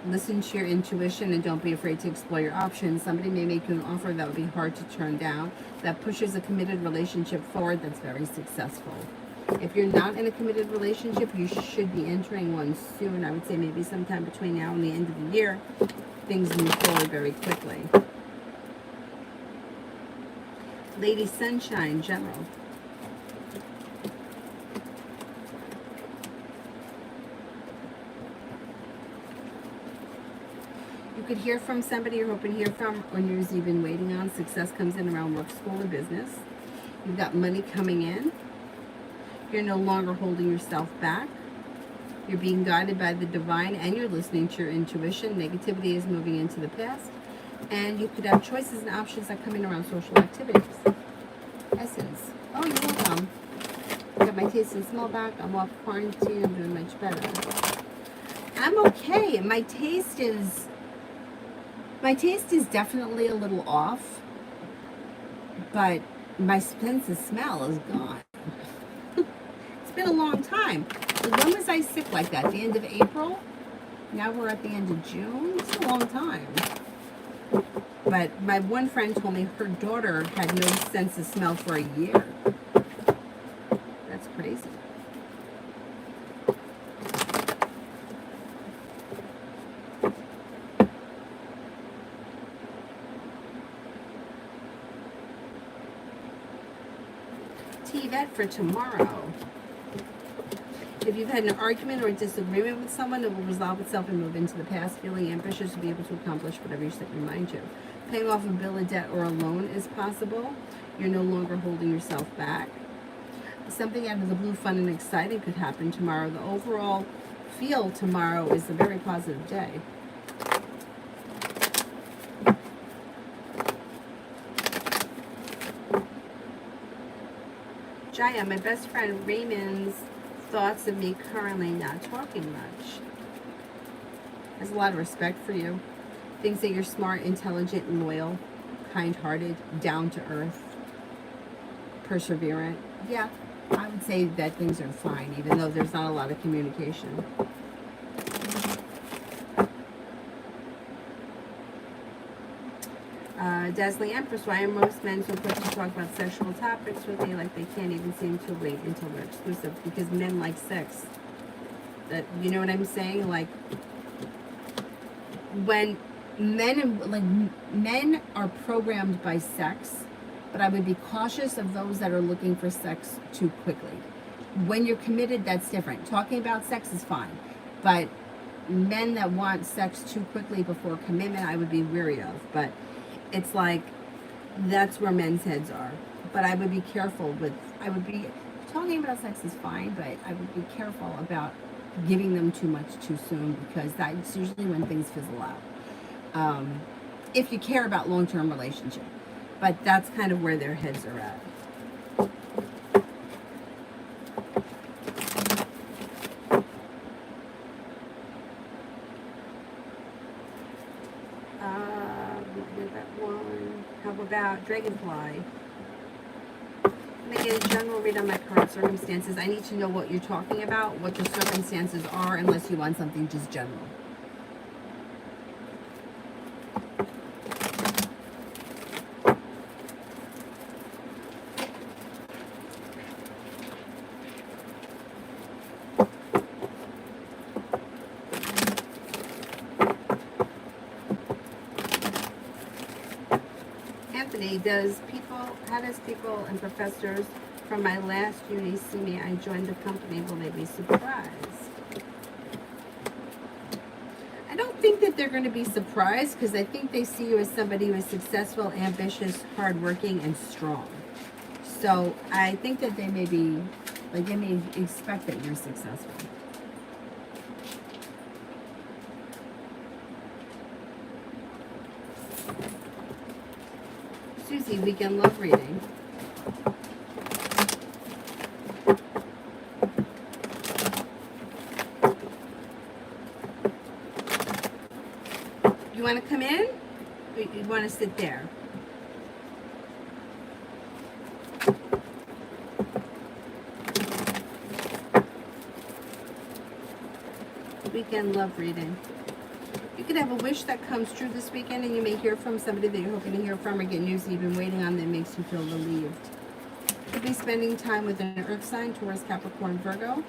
Listen to your intuition and don't be afraid to explore your options. Somebody may make you an offer that would be hard to turn down, that pushes a committed relationship forward that's very successful. If you're not in a committed relationship, you should be entering one soon. I would say maybe sometime between now and the end of the year, things move forward very quickly. Lady Sunshine, General. You could hear from somebody you're hoping to hear from or news you've been waiting on. Success comes in around work, school, or business. You've got money coming in. You're no longer holding yourself back. You're being guided by the divine and you're listening to your intuition. Negativity is moving into the past. And you could have choices and options that come in around social activities. Essence. Oh, you're welcome. I got my taste and smell back. I'm off quarantine. I'm doing much better. I'm okay. My taste is definitely a little off. But my sense of smell is gone. Been a long time. When was I sick like that? The end of April? Now we're at the end of June? It's a long time. But my one friend told me her daughter had no sense of smell for a year. That's crazy. TVET for tomorrow. If you've had an argument or a disagreement with someone, it will resolve itself and move into the past. Feeling ambitious to be able to accomplish whatever you set your mind to. Paying off a bill, a debt, or a loan is possible. You're no longer holding yourself back. Something out of the blue, fun and exciting could happen tomorrow. The overall feel tomorrow is a very positive day. Jaya, my best friend Raymond's thoughts of me currently not talking much. Has a lot of respect for you. Thinks that you're smart, intelligent, and loyal, kind-hearted, down-to-earth, perseverant. Yeah, I would say that things are fine, even though there's not a lot of communication. Dazzling Empress, why are most men so quick to talk about sexual topics with me, like they can't even seem to wait until they're exclusive? Because men like sex. That, you know what I'm saying? Like, when men are programmed by sex, but I would be cautious of those that are looking for sex too quickly. When you're committed, that's different. Talking about sex is fine, but men that want sex too quickly before commitment, I would be weary of. But it's like, that's where men's heads are. But I would be careful with, talking about sex is fine, but I would be careful about giving them too much too soon, because that's usually when things fizzle out. If you care about long-term relationship. But that's kind of where their heads are at. How about Dragonfly? Make a general read on my current circumstances. I need to know what you're talking about, what your circumstances are, unless you want something just general. How does people and professors from my last uni see me? I joined the company. Will they be surprised? I don't think that they're going to be surprised because I think they see you as somebody who is successful, ambitious, hardworking, and strong. So I think that they may be, like, they may expect that you're successful. Susie, weekend love reading. You want to come in? Or you want to sit there? Weekend love reading. You could have a wish that comes true this weekend, and you may hear from somebody that you're hoping to hear from, or get news that you've been waiting on that makes you feel relieved. Could be spending time with an earth sign, Taurus, Capricorn, Virgo.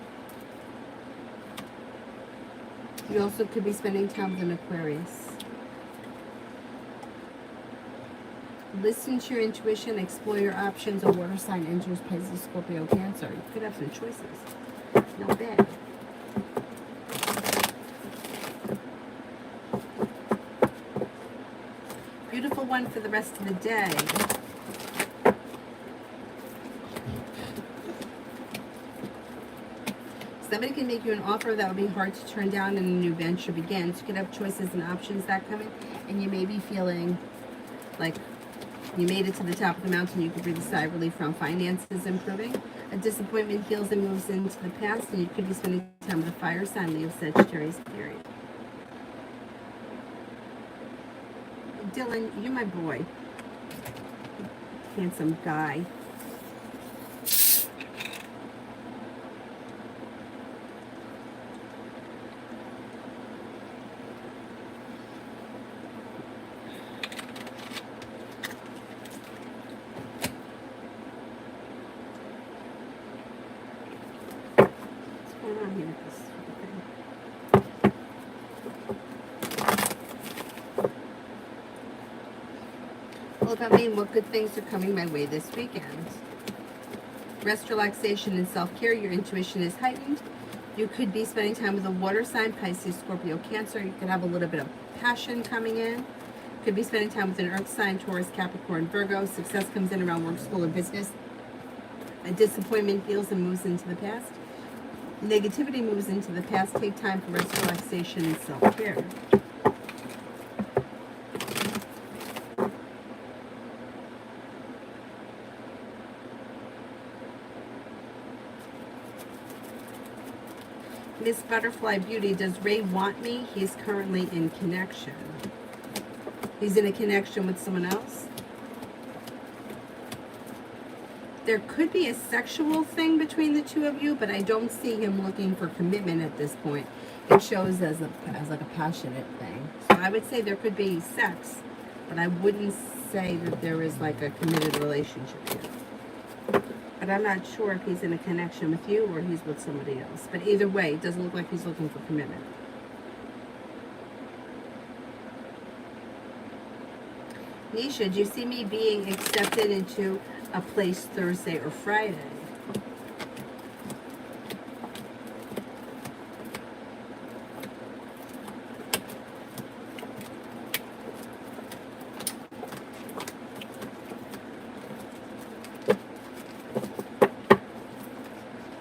You also could be spending time with an Aquarius. Listen to your intuition, explore your options. A water sign enters Pisces, Scorpio, Cancer. You could have some choices. Not bad. Beautiful one for the rest of the day. Somebody can make you an offer that would be hard to turn down and a new venture begins. You could have choices and options that come in, and you may be feeling like you made it to the top of the mountain. You could breathe a sigh of relief from finances improving. A disappointment heals and moves into the past, and you could be spending time with a fire sign, Leo, Sagittarius, period. Dylan, you're my boy. Handsome guy. What's going on here with this thing? Well, about me and what good things are coming my way this weekend. Rest, relaxation, and self-care. Your intuition is heightened. You could be spending time with a water sign, Pisces, Scorpio, Cancer. You could have a little bit of passion coming in. Could be spending time with an earth sign, Taurus, Capricorn, Virgo. Success comes in around work, school, or business. A disappointment heals and moves into the past. Negativity moves into the past. Take time for rest, relaxation, and self-care. Miss Butterfly Beauty, does Ray want me? He's currently in connection. He's in a connection with someone else. There could be a sexual thing between the two of you, but I don't see him looking for commitment at this point. It shows as like a passionate thing. So I would say there could be sex, but I wouldn't say that there is like a committed relationship here. But I'm not sure if he's in a connection with you or he's with somebody else. But either way, it doesn't look like he's looking for commitment. Nisha, do you see me being accepted into a place Thursday or Friday?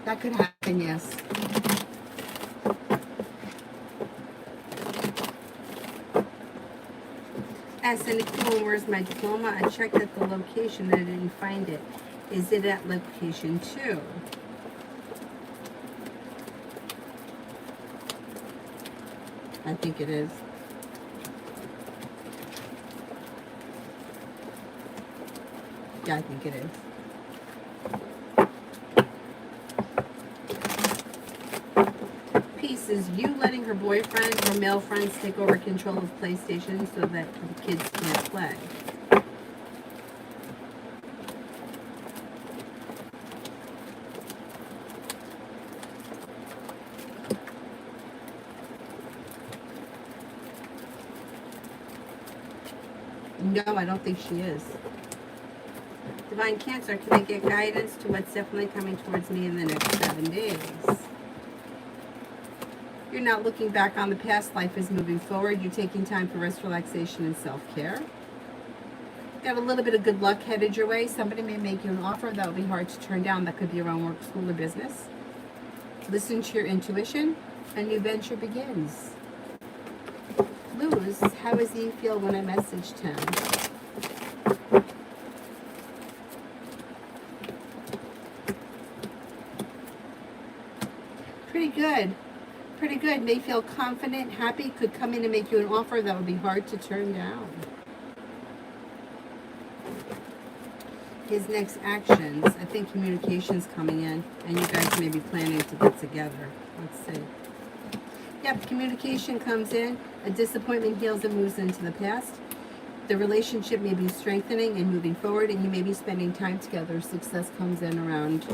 That could happen, yes. As in, where's my diploma? I checked at the location and I didn't find it. Is it at location 2? I think it is. Yeah, I think it is. Peace is you letting her boyfriend or male friends take over control of PlayStation so that the kids can't play. No, I don't think she is. Divine Cancer, can I get guidance to what's definitely coming towards me in the next 7 days? You're not looking back on the past. Life is moving forward. You're taking time for rest, relaxation, and self-care. Got a little bit of good luck headed your way. Somebody may make you an offer that will be hard to turn down. That could be around work, school, or business. Listen to your intuition. A new venture begins. Luz, how does he feel when I messaged him? Pretty good. Pretty good. May feel confident, happy, could come in and make you an offer that would be hard to turn down. His next actions, I think communication's coming in, and you guys may be planning to get together. Let's see. Yep, communication comes in, a disappointment heals and moves into the past. The relationship may be strengthening and moving forward, and you may be spending time together. Success comes in around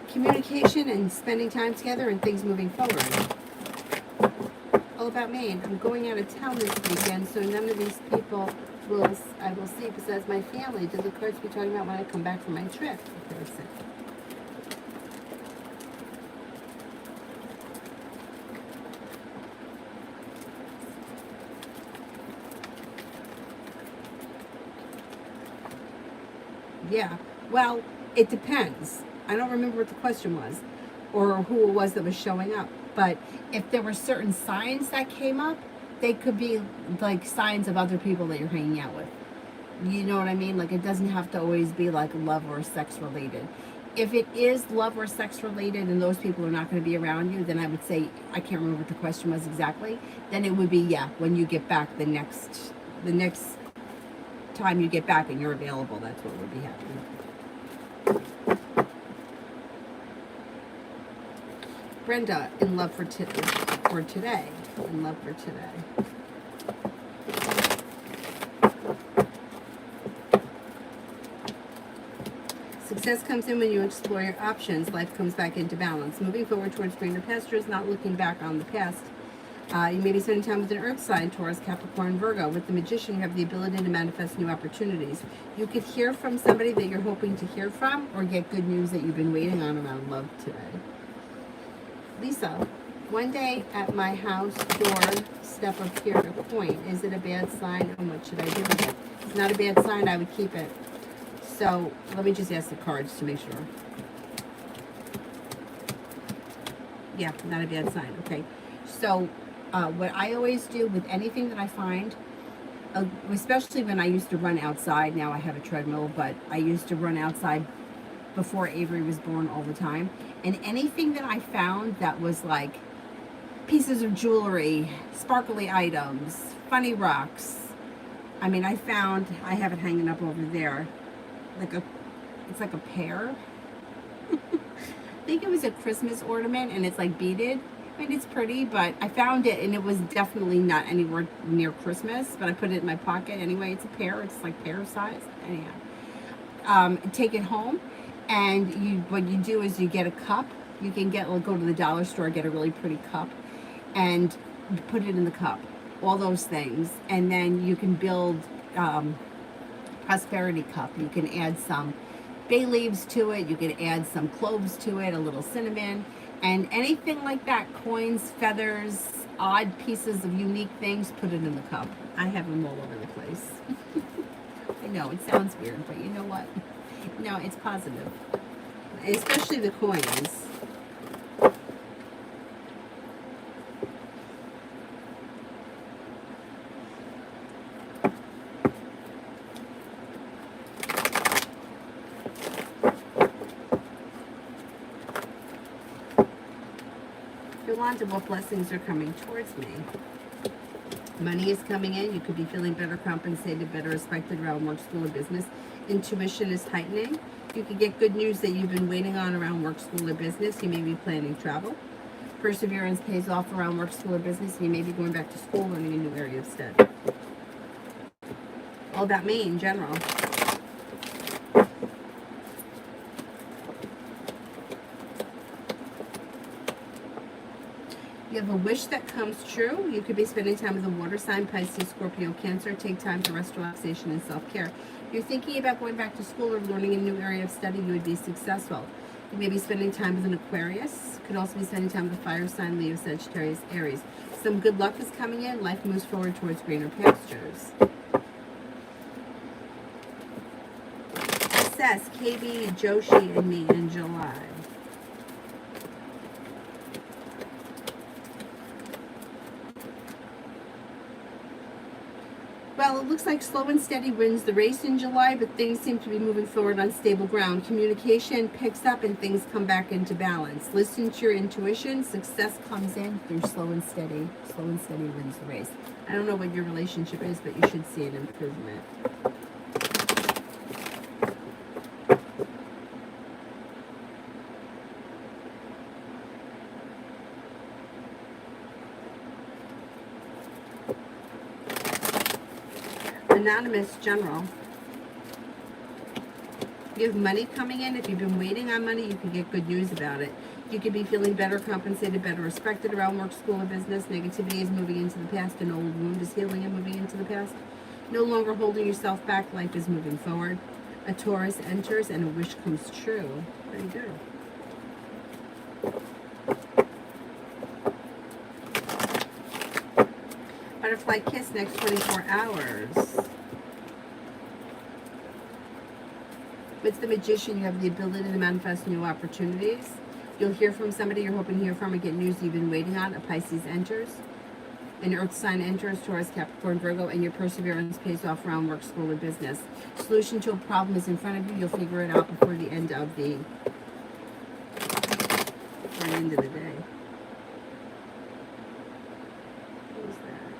communication and spending time together and things moving forward. All about Maine. I'm going out of town this weekend, so none of these people I will see besides my family. Did the cards be talking about when I come back from my trip? Okay, let's see. Yeah, well, it depends. I don't remember what the question was or who it was that was showing up. But if there were certain signs that came up, they could be like signs of other people that you're hanging out with. You know what I mean? Like, it doesn't have to always be like love or sex related. If it is love or sex related and those people are not going to be around you, then I would say, I can't remember what the question was exactly, then it would be, yeah, when you get back the next time you get back and you're available, that's what would be happening. Brenda, in love for today. In love for today. Success comes in when you explore your options. Life comes back into balance. Moving forward towards greener pastures, not looking back on the past. You may be spending time with an earth sign, Taurus, Capricorn, Virgo. With the Magician, you have the ability to manifest new opportunities. You could hear from somebody that you're hoping to hear from, or get good news that you've been waiting on around love today. Lisa, one day at my house door, step up here a coin. Is it a bad sign, and what should I do with it? It's not a bad sign. I would keep it. So let me just ask the cards to make sure. Yeah, not a bad sign. Okay. So what I always do with anything that I find, especially when I used to run outside, now I have a treadmill, but I used to run outside before Avery was born all the time. And anything that I found that was like pieces of jewelry, sparkly items, funny rocks. I mean, I have it hanging up over there. It's like a pear. I think it was a Christmas ornament, and it's like beaded. I mean, it's pretty, but I found it, and it was definitely not anywhere near Christmas, but I put it in my pocket anyway. It's a pear. It's like pear size. Anyhow, take it home, and what you do is you get a cup. You can go to the dollar store, get a really pretty cup, and put it in the cup. All those things, and then you can build prosperity cup. You can add some bay leaves to it. You can add some cloves to it, a little cinnamon, and anything like that. Coins, feathers, odd pieces of unique things. Put it in the cup. I have them all over the place. I know it sounds weird, but you know what? No, it's positive, especially the coins. Yolanda, what blessings are coming towards me? Money is coming in. You could be feeling better compensated, better respected around work, school, or business. Intuition is heightening. You could get good news that you've been waiting on around work, school, or business. You may be planning travel. Perseverance pays off around work, school, or business. You may be going back to school, learning a new area of study. All about me in general. You have a wish that comes true. You could be spending time with a water sign, Pisces, Scorpio, Cancer. Take time for rest, relaxation, and self-care. You're thinking about going back to school or learning a new area of study. You would be successful. You may be spending time with an Aquarius. Could also be spending time with a fire sign, Leo, Sagittarius, Aries. Some good luck is coming in. Life moves forward towards greener pastures. Assess KB, Joshi, and me in July. Well, it looks like slow and steady wins the race in July, but things seem to be moving forward on stable ground. Communication picks up and things come back into balance. Listen to your intuition. Success comes in through slow and steady. Slow and steady wins the race. I don't know what your relationship is, but you should see an improvement. Anonymous General. You have money coming in. If you've been waiting on money, you can get good news about it. You could be feeling better compensated, better respected around work, school, or business. Negativity is moving into the past. An old wound is healing and moving into the past. No longer holding yourself back. Life is moving forward. A Taurus enters and a wish comes true. Pretty good. Butterfly kiss next 24 hours. With the Magician, you have the ability to manifest new opportunities. You'll hear from somebody you're hoping to hear from or get news you've been waiting on. A Pisces enters. An Earth sign enters, Taurus, Capricorn, Virgo, and your perseverance pays off around work, school, or business. Solution to a problem is in front of you. You'll figure it out before the end of the day. Who's that?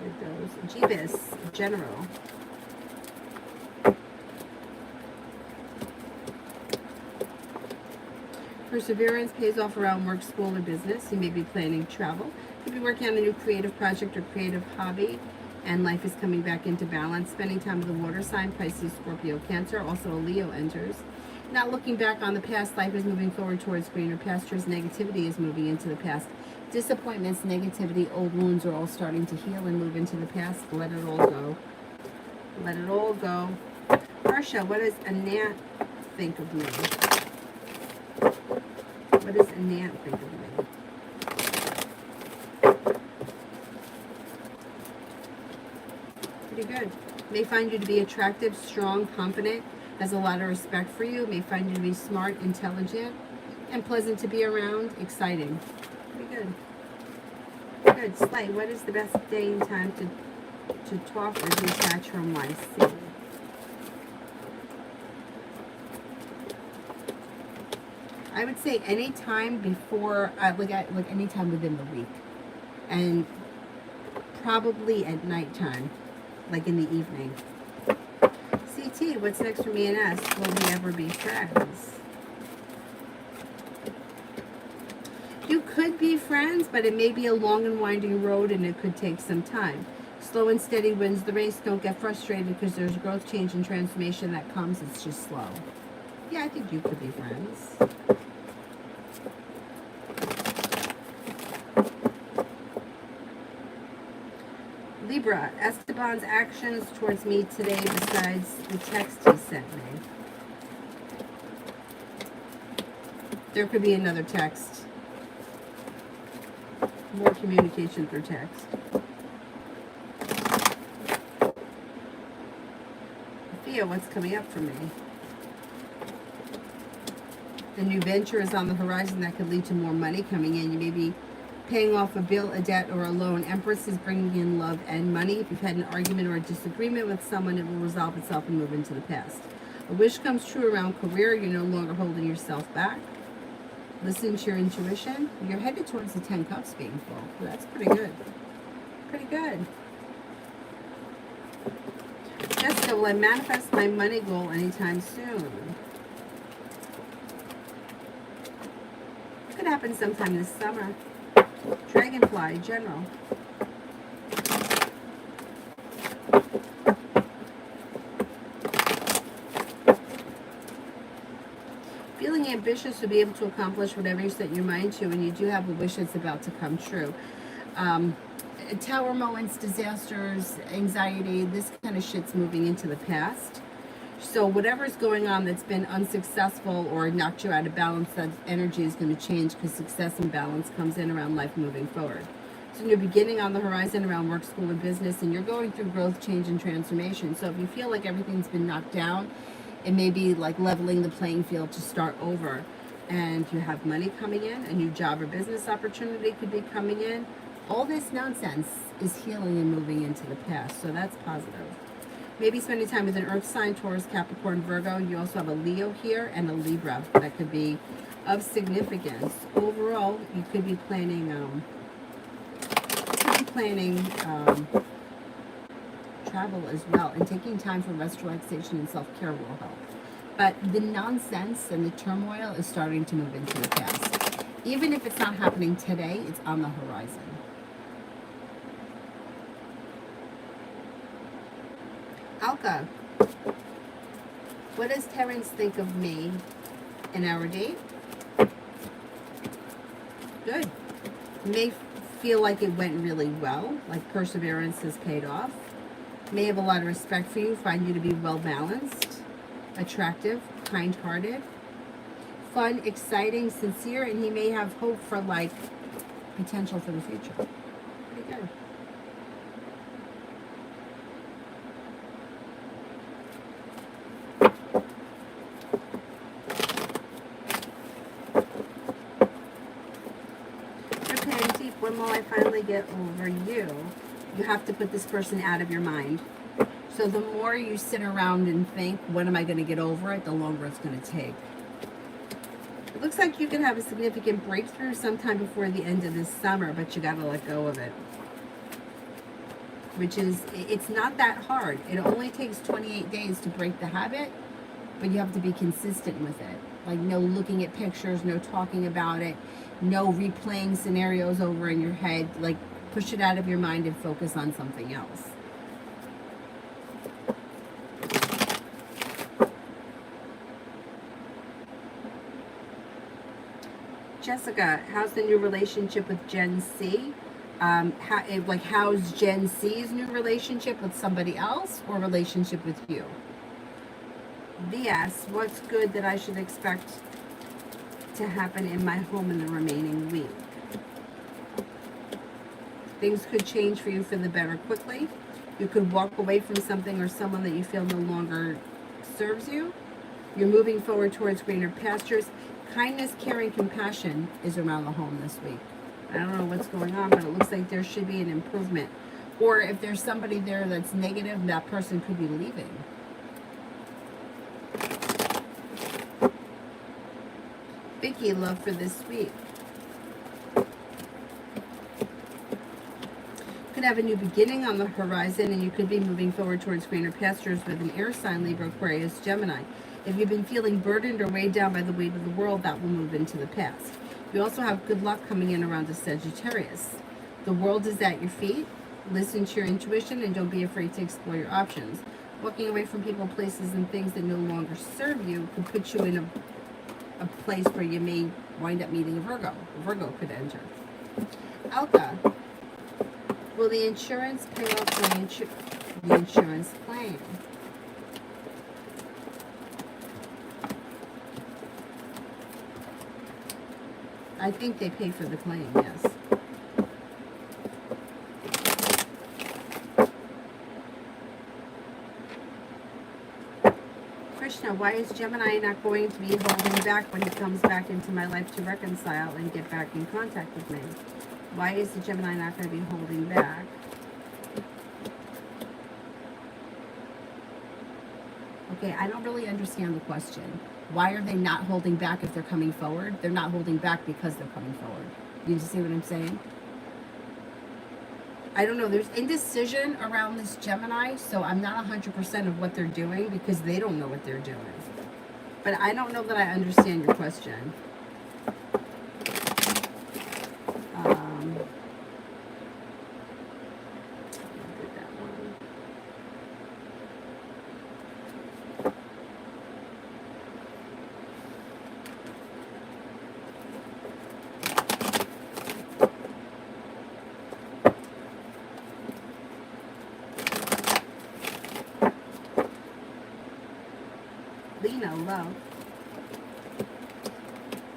With those. Jeebus, General. Perseverance pays off around work, school, or business. You may be planning travel. You could be working on a new creative project or creative hobby, and life is coming back into balance. Spending time with a water sign, Pisces, Scorpio, Cancer. Also a Leo enters. Not looking back on the past. Life is moving forward towards greener pastures. Negativity is moving into the past. Disappointments, negativity, old wounds are all starting to heal and move into the past. Let it all go. Let it all go. Marsha, what does Anant think of me? What does Anant think of me? Pretty good. May find you to be attractive, strong, confident, has a lot of respect for you. May find you to be smart, intelligent, and pleasant to be around. Exciting. Pretty good. Good. Slay, what is the best day and time to talk or detach from YC? I would say any time before, like any time within the week, and probably at nighttime, like in the evening. CT, what's next for me and S? Will we ever be friends? You could be friends, but it may be a long and winding road, and it could take some time. Slow and steady wins the race. Don't get frustrated because there's growth, change, and transformation that comes. It's just slow. Yeah, I think you could be friends. Libra, Esteban's actions towards me today besides the text he sent me. There could be another text. More communication through text. Theo, what's coming up for me? A new venture is on the horizon that could lead to more money coming in. You may be paying off a bill, a debt, or a loan. Empress is bringing in love and money. If you've had an argument or a disagreement with someone, it will resolve itself and move into the past. A wish comes true around career. You're no longer holding yourself back. Listen to your intuition. You're headed towards the 10 cups being full. So that's pretty good. Pretty good. Jessica, will I manifest my money goal anytime soon? Could happen sometime this summer. Dragonfly, General. Feeling ambitious to be able to accomplish whatever you set your mind to, and you do have a wish that's about to come true. Tower moments, disasters, anxiety, this kind of shit's moving into the past. So whatever's going on that's been unsuccessful or knocked you out of balance, that energy is going to change, because success and balance comes in around life moving forward. So you're beginning on the horizon around work, school, and business, and you're going through growth, change, and transformation. So if you feel like everything's been knocked down, it may be like leveling the playing field to start over. And you have money coming in, a new job or business opportunity could be coming in. All this nonsense is healing and moving into the past, so that's positive. Maybe spending time with an earth sign, Taurus, Capricorn, Virgo. You also have a Leo here and a Libra that could be of significance. Overall, you could be planning travel as well, and taking time for rest, relaxation, and self-care will help. But the nonsense and the turmoil is starting to move into the past. Even if it's not happening today, it's on the horizon. Alka, what does Terrence think of me in our date? Good. You may feel like it went really well, like perseverance has paid off. May have a lot of respect for you, find you to be well balanced, attractive, kind-hearted, fun, exciting, sincere, and he may have hope for like potential for the future. Pretty good. Okay, deep. When will I finally get over you? You have to put this person out of your mind. So the more you sit around and think, when am I going to get over it, the longer it's going to take. It looks like you can have a significant breakthrough sometime before the end of this summer, but you got to let go of it. Which is, it's not that hard. It only takes 28 days to break the habit, but you have to be consistent with it. Like no looking at pictures, no talking about it, no replaying scenarios over in your head. Like push it out of your mind and focus on something else. Jessica, how's the new relationship with Gen C? How's Gen C's new relationship with somebody else or relationship with you? VS, what's good that I should expect to happen in my home in the remaining week? Things could change for you for the better quickly. You could walk away from something or someone that you feel no longer serves you. You're moving forward towards greener pastures. Kindness, caring, compassion is around the home this week. I don't know what's going on, but it looks like there should be an improvement. Or if there's somebody there that's negative, that person could be leaving. Vicky, love for this week. Could have a new beginning on the horizon, and you could be moving forward towards greener pastures with an air sign, Libra, Aquarius, Gemini. If you've been feeling burdened or weighed down by the weight of the world, that will move into the past. You also have good luck coming in around a Sagittarius. The world is at your feet. Listen to your intuition and don't be afraid to explore your options. Walking away from people, places, and things that no longer serve you could put you in a place where you may wind up meeting a Virgo. A Virgo could enter. Alka, will the insurance pay off the insurance claim? I think they pay for the claim, yes. Krishna, why is Gemini not going to be holding back when he comes back into my life to reconcile and get back in contact with me? Why is the Gemini not going to be holding back? Okay, I don't really understand the question. Why are they not holding back if they're coming forward? They're not holding back because they're coming forward. You see what I'm saying? I don't know. There's indecision around this Gemini, so I'm not 100% of what they're doing because they don't know what they're doing. But I don't know that I understand your question. No love.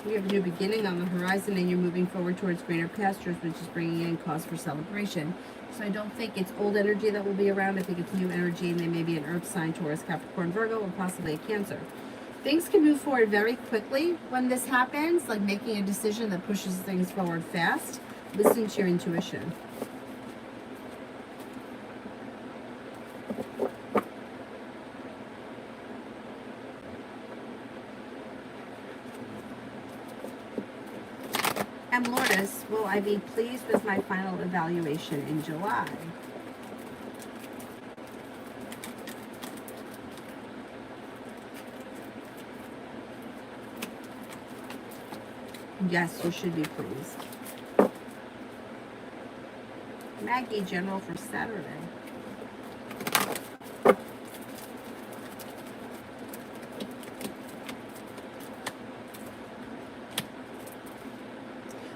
We have a new beginning on the horizon, and you're moving forward towards greener pastures, which is bringing in cause for celebration. So I don't think it's old energy that will be around. I think it's new energy, and there may be an earth sign, Taurus, Capricorn, Virgo, or possibly a Cancer. Things can move forward very quickly when this happens, like making a decision that pushes things forward fast. Listen to your intuition. And Lourdes, will I be pleased with my final evaluation in July? Yes, you should be pleased. Maggie, general for Saturday.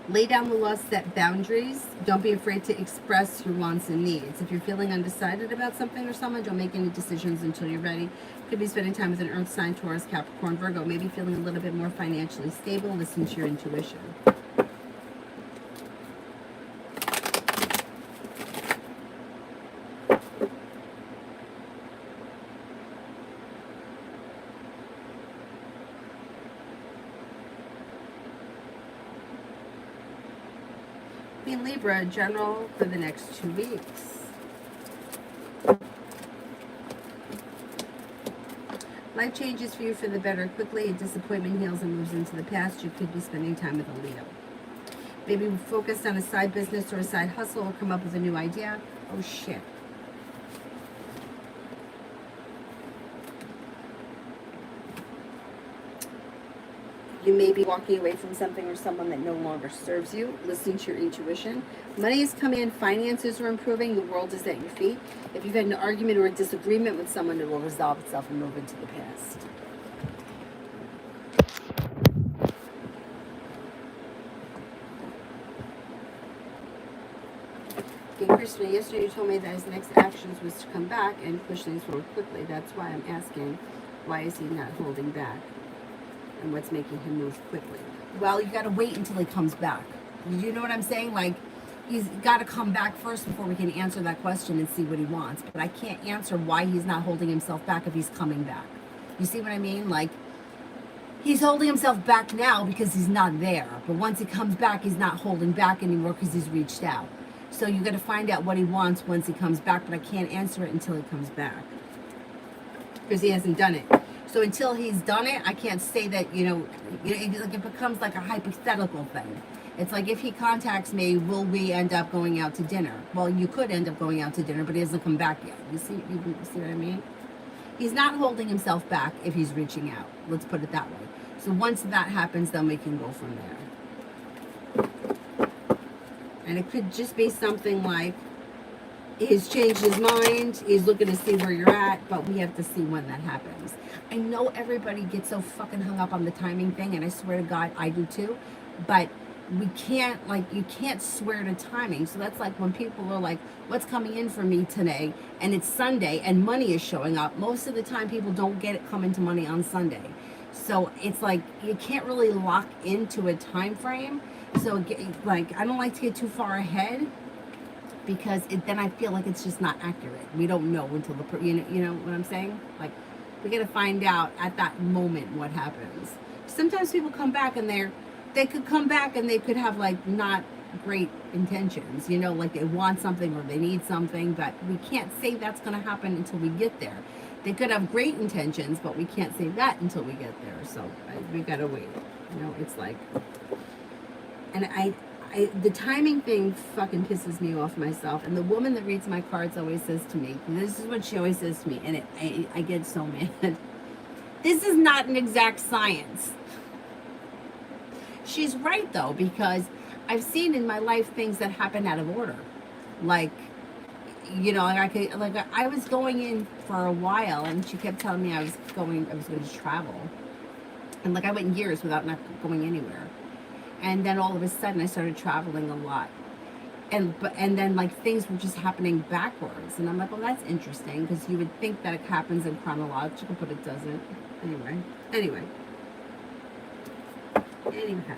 Lay down the law, set boundaries. Don't be afraid to express your wants and needs. If you're feeling undecided about something or someone, don't make any decisions until you're ready. Could be spending time with an earth sign, Taurus, Capricorn, Virgo. Maybe feeling a little bit more financially stable. Listen to your intuition. Queen Libra, general for the next 2 weeks. Life changes for you for the better quickly. A disappointment heals and moves into the past. You could be spending time with a Leo. Maybe focused on a side business or a side hustle, or come up with a new idea. Oh shit. You may be walking away from something or someone that no longer serves you. Listen to your intuition. Money is coming in. Finances are improving. The world is at your feet. If you've had an argument or a disagreement with someone, it will resolve itself and move into the past. Okay, Krishna, yesterday you told me that his next actions was to come back and push things forward quickly. That's why I'm asking, why is he not holding back? And what's making him move quickly? Well, you got to wait until he comes back. You know what I'm saying? Like, he's got to come back first before we can answer that question and see what he wants. But I can't answer why he's not holding himself back if he's coming back. You see what I mean? Like, he's holding himself back now because he's not there. But once he comes back, he's not holding back anymore because he's reached out. So you got to find out what he wants once he comes back. But I can't answer it until he comes back because he hasn't done it. So until he's done it, I can't say that, it becomes like a hypothetical thing. It's like, if he contacts me, will we end up going out to dinner? Well, you could end up going out to dinner, but he hasn't come back yet. You see what I mean? He's not holding himself back if he's reaching out. Let's put it that way. So once that happens, then we can go from there. And it could just be something like, he's changed his mind, he's looking to see where you're at, but we have to see when that happens. I know everybody gets so fucking hung up on the timing thing, and I swear to God, I do too, but we can't, you can't swear to timing. So that's like when people are like, what's coming in for me today? And it's Sunday, and money is showing up. Most of the time, people don't get it coming to money on Sunday. So it's like, you can't really lock into a time frame. So, I don't like to get too far ahead, because then I feel like it's just not accurate. We don't know until you know what I'm saying? Like, we got to find out at that moment what happens. Sometimes people come back and they could come back and they could have not great intentions, like they want something or they need something, but we can't say that's going to happen until we get there. They could have great intentions, but we can't say that until we get there. So we got to wait. It's like, and the timing thing fucking pisses me off myself. And the woman that reads my cards always says to me, this is what she always says to me, and I get so mad. This is not an exact science. She's right though, because I've seen in my life things that happen out of order. I was going in for a while, and she kept telling me I was going to travel. And I went years without not going anywhere. And then all of a sudden I started traveling a lot. And then things were just happening backwards. And I'm like, well, that's interesting, because you would think that it happens in chronological, but it doesn't. Anyway. Anyhow.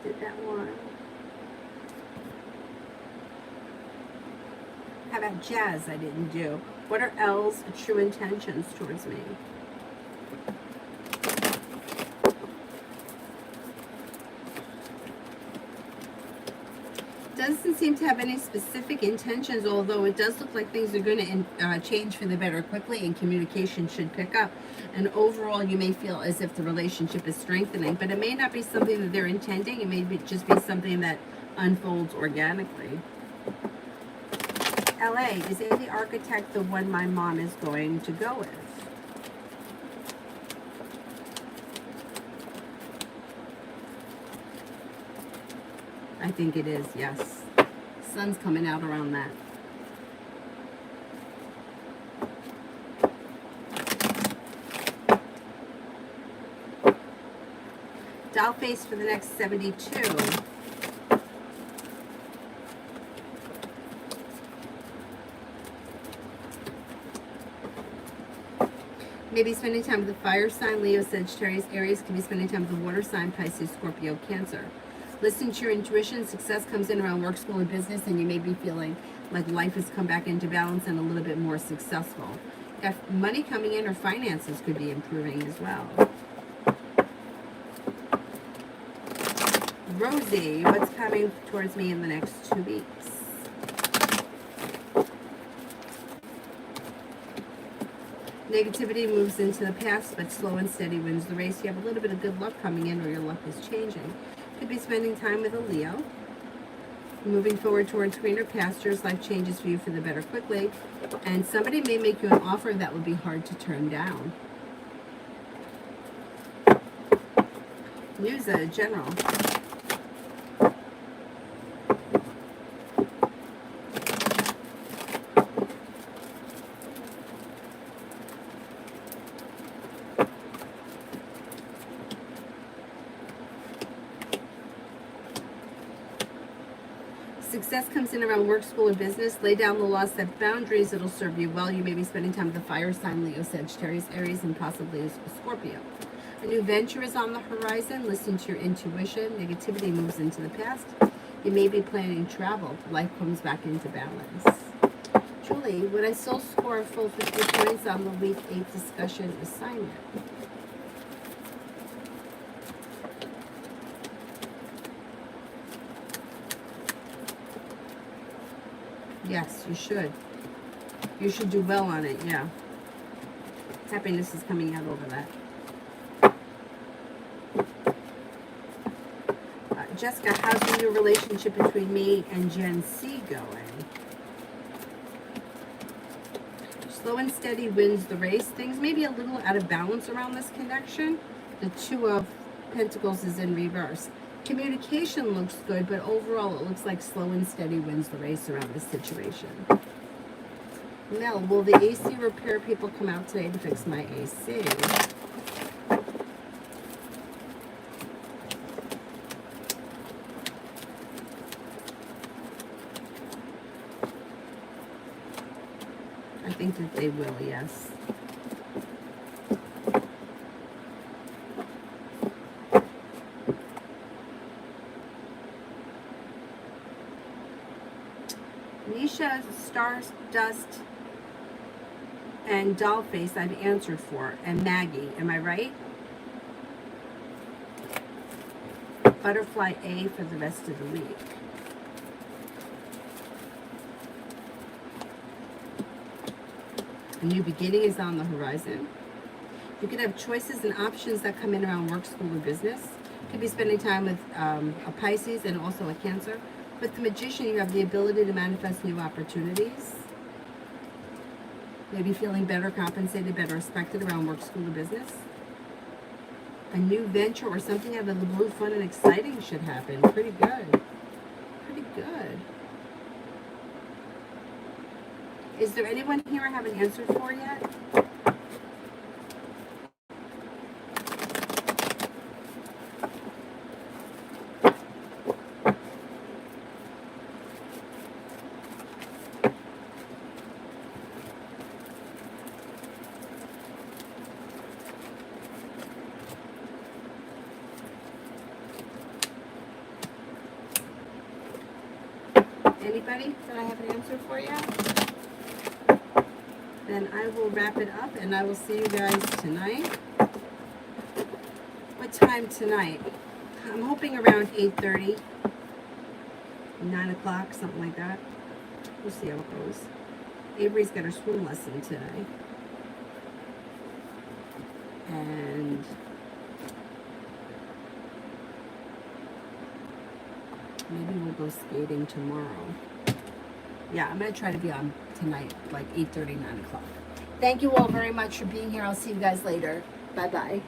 Did that one. How about jazz I didn't do? What are L's true intentions towards me? Doesn't seem to have any specific intentions, although it does look like things are going to change for the better quickly and communication should pick up. And overall, you may feel as if the relationship is strengthening, but it may not be something that they're intending. It may just be something that unfolds organically. LA, is A the architect the one my mom is going to go with? I think it is, yes. Sun's coming out around that. Doll face for the next 72. Maybe spending time with the fire sign, Leo, Sagittarius, Aries. Could be spending time with the water sign, Pisces, Scorpio, Cancer. Listen to your intuition. Success comes in around work, school, and business, and you may be feeling like life has come back into balance and a little bit more successful. If money coming in or finances could be improving as well. Rosie, what's coming towards me in the next 2 weeks? Negativity moves into the past, but slow and steady wins the race. You have a little bit of good luck coming in, or your luck is changing. Could be spending time with a Leo. Moving forward towards greener pastures, life changes for you for the better quickly. And somebody may make you an offer that would be hard to turn down. Musa, General. Success comes in around work, school, and business. Lay down the law, set boundaries. It'll serve you well. You may be spending time with the fire sign, Leo, Sagittarius, Aries, and possibly a Scorpio. A new venture is on the horizon. Listen to your intuition. Negativity moves into the past. You may be planning travel. Life comes back into balance. Julie, would I still score a full 50 points on the week 8 discussion assignment? Yes, you should. You should do well on it, yeah. Happiness is coming out over that. Jessica, how's the new relationship between me and Gen C going? Slow and steady wins the race. Things may be a little out of balance around this connection. The Two of Pentacles is in reverse. Communication looks good, but overall it looks like slow and steady wins the race around this situation. Mel, will the AC repair people come out today to fix my AC? I think that they will, yes. Nisha, Stardust, and Dollface I've answered for, and Maggie, am I right? Butterfly A for the rest of the week. A new beginning is on the horizon. You could have choices and options that come in around work, school, or business. You could be spending time with a Pisces and also a Cancer. With the Magician, you have the ability to manifest new opportunities. Maybe feeling better compensated, better respected around work, school, or business. A new venture or something out of the blue, fun and exciting should happen. Pretty good. Pretty good. Is there anyone here I haven't answered for yet? Anybody that I have an answer for yet? Then I will wrap it up and I will see you guys tonight. What time tonight? I'm hoping around 8:30, 9 o'clock, something like that. We'll see how it goes. Avery's got her swim lesson today. And maybe we'll go skating tomorrow. Yeah, I'm going to try to be on tonight, like 8:30, 9 o'clock. Thank you all very much for being here. I'll see you guys later. Bye-bye.